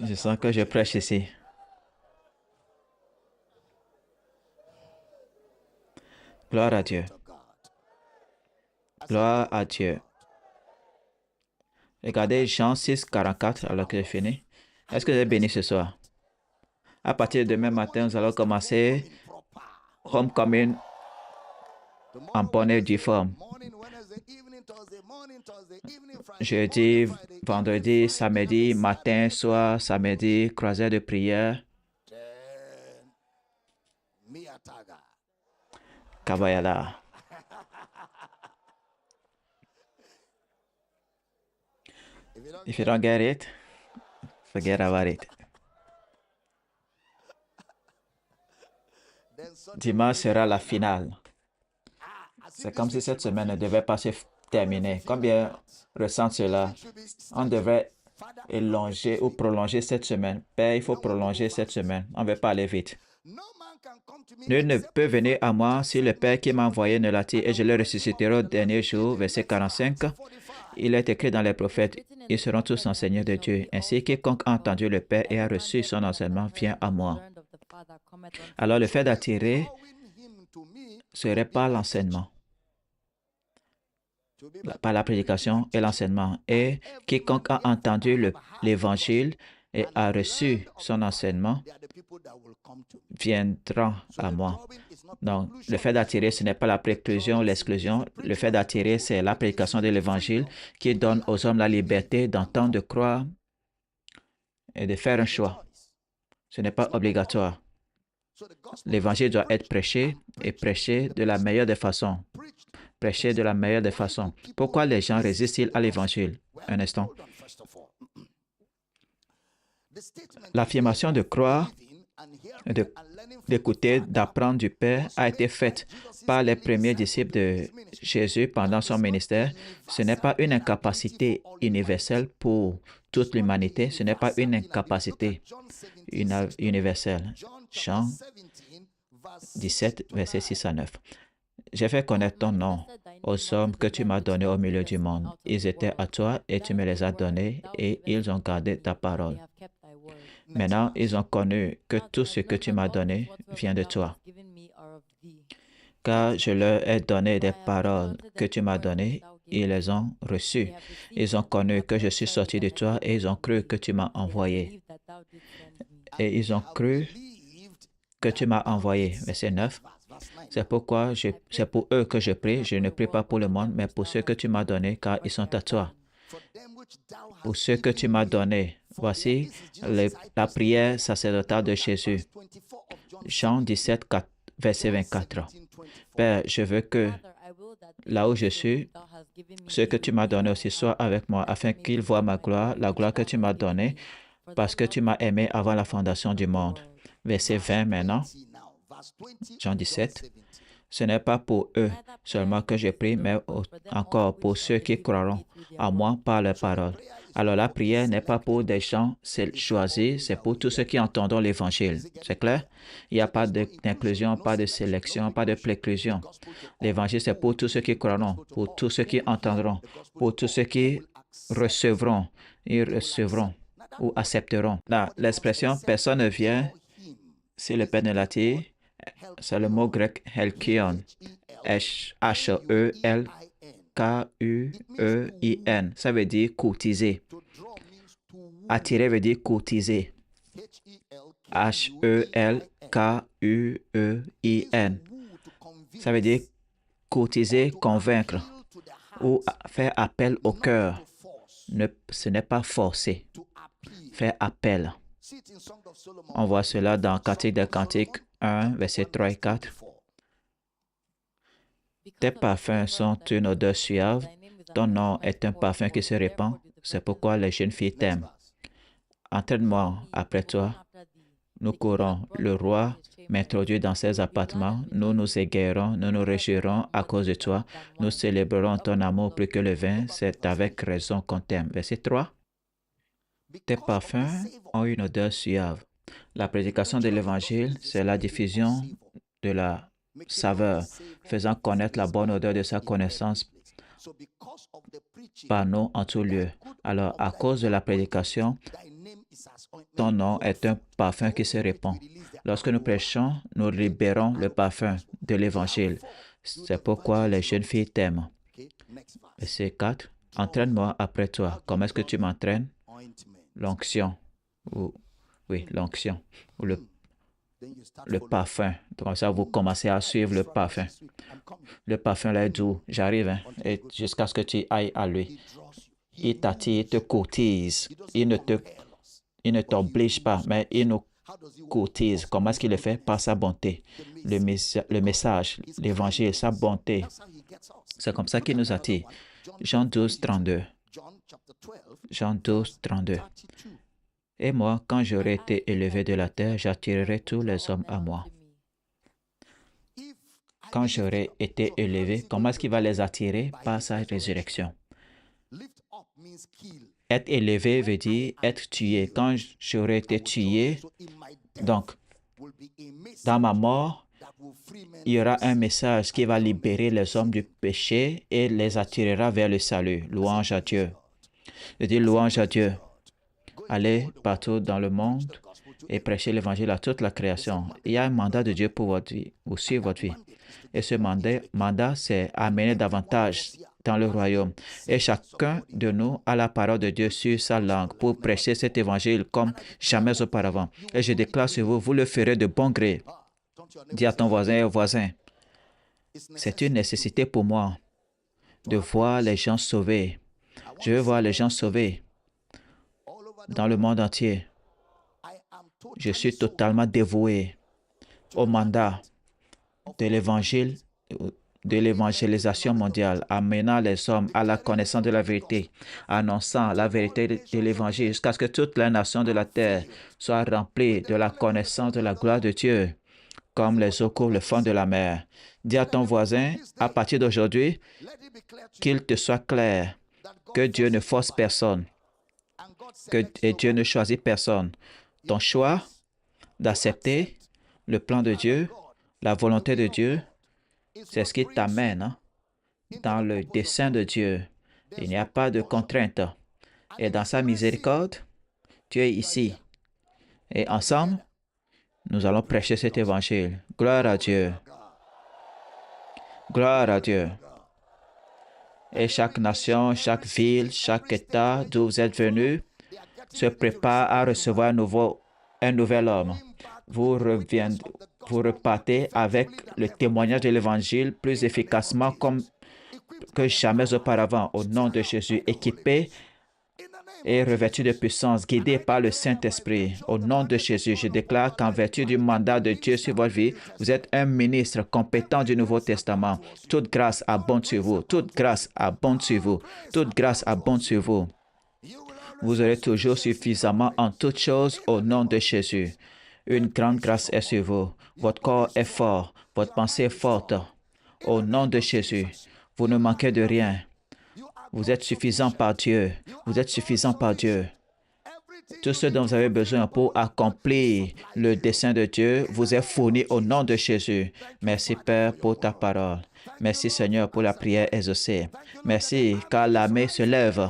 Speaker 1: Je sens que je prêche ici. Gloire à Dieu. Gloire à Dieu. Regardez Jean 6, 44, alors que j'ai fini. Est-ce que vous êtes béni ce soir? À partir de demain matin, nous allons commencer Home Commune en bonne et due forme. Jeudi, vendredi, samedi, matin, soir, samedi, croisée de prière. Kabayala. If you don't get it, forget about it. Dimanche sera la finale. C'est comme si cette semaine ne devait pas se terminer. Combien ressentent cela? On devrait élonger ou prolonger cette semaine. Père, il faut prolonger cette semaine. On ne veut pas aller vite. Nul ne peut venir à moi si le Père qui m'a envoyé ne l'attire et je le ressusciterai au dernier jour. Verset 45. Il est écrit dans les prophètes, ils seront tous enseignés de Dieu. Ainsi, quiconque a entendu le Père et a reçu son enseignement vient à moi. Alors, le fait d'attirer serait par l'enseignement, par la prédication et l'enseignement. Et quiconque a entendu l'Évangile et a reçu son enseignement viendront à moi. Donc, le fait d'attirer, ce n'est pas la préclusion ou l'exclusion. Le fait d'attirer, c'est la prédication de l'Évangile qui donne aux hommes la liberté d'entendre, de croire et de faire un choix. Ce n'est pas obligatoire. L'Évangile doit être prêché et prêché de la meilleure des façons. Prêché de la meilleure des façons. Pourquoi les gens résistent-ils à l'Évangile? Un instant. L'affirmation de croire, d'écouter, d'apprendre du Père a été faite par les premiers disciples de Jésus pendant son ministère. Ce n'est pas une incapacité universelle pour toute l'humanité. Ce n'est pas une incapacité universelle. Jean 17, versets 6 à 9. J'ai fait connaître ton nom aux hommes que tu m'as donnés au milieu du monde. Ils étaient à toi et tu me les as donnés et ils ont gardé ta parole. Maintenant, ils ont connu que tout ce que tu m'as donné vient de toi. Car je leur ai donné des paroles que tu m'as données, ils les ont reçues. Ils ont connu que je suis sorti de toi et ils ont cru que tu m'as envoyé. Et ils ont cru que tu m'as envoyé. Verset 9. C'est pourquoi c'est pour eux que je prie. Je ne prie pas pour le monde, mais pour ceux que tu m'as donnés, car ils sont à toi. Pour ceux que tu m'as donnés. Voici la prière sacerdotale de Jésus. Jean 17, verset 24. Père, je veux que là où je suis, ceux que tu m'as donnés aussi soient avec moi, afin qu'ils voient ma gloire, la gloire que tu m'as donnée, parce que tu m'as aimé avant la fondation du monde. Verset 20 maintenant. Jean 17. Ce n'est pas pour eux seulement que je prie, mais encore pour ceux qui croiront en moi par leurs paroles. Alors la prière n'est pas pour des gens choisis, c'est pour tous ceux qui entendront l'Évangile. C'est clair? Il n'y a pas d'inclusion, pas de sélection, pas de préclusion. L'Évangile, c'est pour tous ceux qui croiront, pour tous ceux qui entendront, pour tous ceux qui recevront. Ils recevront ou accepteront. Là, l'expression « personne ne vient », c'est le Père ne l'attire. C'est le mot grec helkion, H-E-L-K-U-E-I-N. Ça veut dire courtiser. Attirer veut dire courtiser. H-E-L-K-U-E-I-N. Ça veut dire courtiser, convaincre ou faire appel au cœur. Ce n'est pas forcer. Faire appel. On voit cela dans Cantique des Cantiques 1, versets 3 et 4. Tes parfums sont une odeur suave. Ton nom est un parfum qui se répand. C'est pourquoi les jeunes filles t'aiment. Entraîne-moi après toi. Nous courons. Le roi m'introduit dans ses appartements. Nous nous égayerons, nous nous réjouirons à cause de toi. Nous célébrerons ton amour plus que le vin. C'est avec raison qu'on t'aime. Verset 3. Tes parfums ont une odeur suave. La prédication de l'Évangile, c'est la diffusion de la saveur, faisant connaître la bonne odeur de sa connaissance par nous en tout lieu. Alors, à cause de la prédication, ton nom est un parfum qui se répand. Lorsque nous prêchons, nous libérons le parfum de l'Évangile. C'est pourquoi les jeunes filles t'aiment. Verset 4. Entraîne-moi après toi. Comment est-ce que tu m'entraînes? L'onction. Oui, l'onction. Ou le parfum. Comme ça, vous commencez à suivre le parfum. Le parfum là est doux. J'arrive, et jusqu'à ce que tu ailles à lui. Il t'attire, il te courtise. Il ne t'oblige pas, mais il nous courtise. Comment est-ce qu'il le fait? Par sa bonté. Le message, l'évangile, sa bonté. C'est comme ça qu'il nous attire. Jean 12, 32. Jean 12, 32. Et moi, quand j'aurai été élevé de la terre, j'attirerai tous les hommes à moi. Quand j'aurai été élevé, comment est-ce qu'il va les attirer? Par sa résurrection. Être élevé veut dire être tué. Quand j'aurai été tué, donc, dans ma mort, il y aura un message qui va libérer les hommes du péché et les attirera vers le salut. Louange à Dieu. Je dis louange à Dieu. Allez partout dans le monde et prêcher l'Évangile à toute la création. Il y a un mandat de Dieu pour votre vie, ou sur votre vie. Et ce mandat, c'est amener davantage dans le royaume. Et chacun de nous a la parole de Dieu sur sa langue pour prêcher cet évangile comme jamais auparavant. Et je déclare sur vous, vous le ferez de bon gré. Dis à ton voisin et au voisin, c'est une nécessité pour moi de voir les gens sauvés. Je veux voir les gens sauvés dans le monde entier. Je suis totalement dévoué au mandat de l'évangile, de l'évangélisation mondiale, amenant les hommes à la connaissance de la vérité, annonçant la vérité de l'évangile jusqu'à ce que toutes les nations de la terre soient remplies de la connaissance de la gloire de Dieu, comme les eaux couvrent le fond de la mer. Dis à ton voisin, à partir d'aujourd'hui, qu'il te soit clair que Dieu ne force personne, et Dieu ne choisit personne. Ton choix d'accepter le plan de Dieu, la volonté de Dieu, c'est ce qui t'amène dans le dessein de Dieu. Il n'y a pas de contrainte. Et dans sa miséricorde, tu es ici. Et ensemble, nous allons prêcher cet évangile. Gloire à Dieu. Gloire à Dieu. Et chaque nation, chaque ville, chaque État d'où vous êtes venus se prépare à recevoir un nouvel homme. Vous repartez avec le témoignage de l'Évangile plus efficacement que jamais auparavant, au nom de Jésus, équipé et revêtu de puissance, guidé par le Saint-Esprit. Au nom de Jésus, je déclare qu'en vertu du mandat de Dieu sur votre vie, vous êtes un ministre compétent du Nouveau Testament. Toute grâce abonde sur vous. Toute grâce abonde sur vous. Toute grâce abonde sur vous. Vous aurez toujours suffisamment en toutes choses au nom de Jésus. Une grande grâce est sur vous. Votre corps est fort. Votre pensée est forte. Au nom de Jésus, vous ne manquez de rien. Vous êtes suffisant par Dieu. Vous êtes suffisant par Dieu. Tout ce dont vous avez besoin pour accomplir le dessein de Dieu vous est fourni au nom de Jésus. Merci Père pour ta parole. Merci Seigneur pour la prière exaucée. Merci car l'armée se lève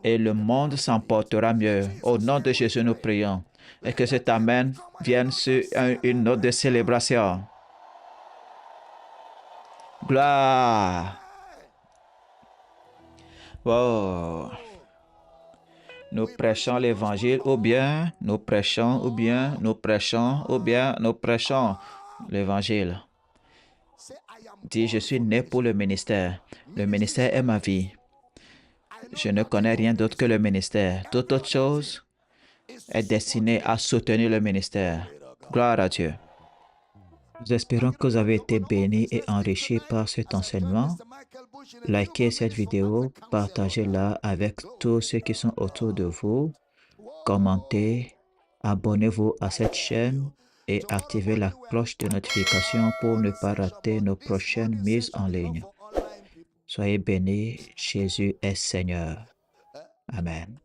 Speaker 1: et le monde s'emportera mieux. Au nom de Jésus, nous prions. Et que cet Amen vienne sur une note de célébration. Gloire. Wow. Nous prêchons l'Évangile ou bien nous prêchons, ou bien nous prêchons, ou bien nous prêchons l'Évangile. Dis, je suis né pour le ministère. Le ministère est ma vie. Je ne connais rien d'autre que le ministère. Toute autre chose est destinée à soutenir le ministère. Gloire à Dieu. Nous espérons que vous avez été bénis et enrichis par cet enseignement. Likez cette vidéo, partagez-la avec tous ceux qui sont autour de vous. Commentez, abonnez-vous à cette chaîne et activez la cloche de notification pour ne pas rater nos prochaines mises en ligne. Soyez bénis, Jésus est Seigneur. Amen.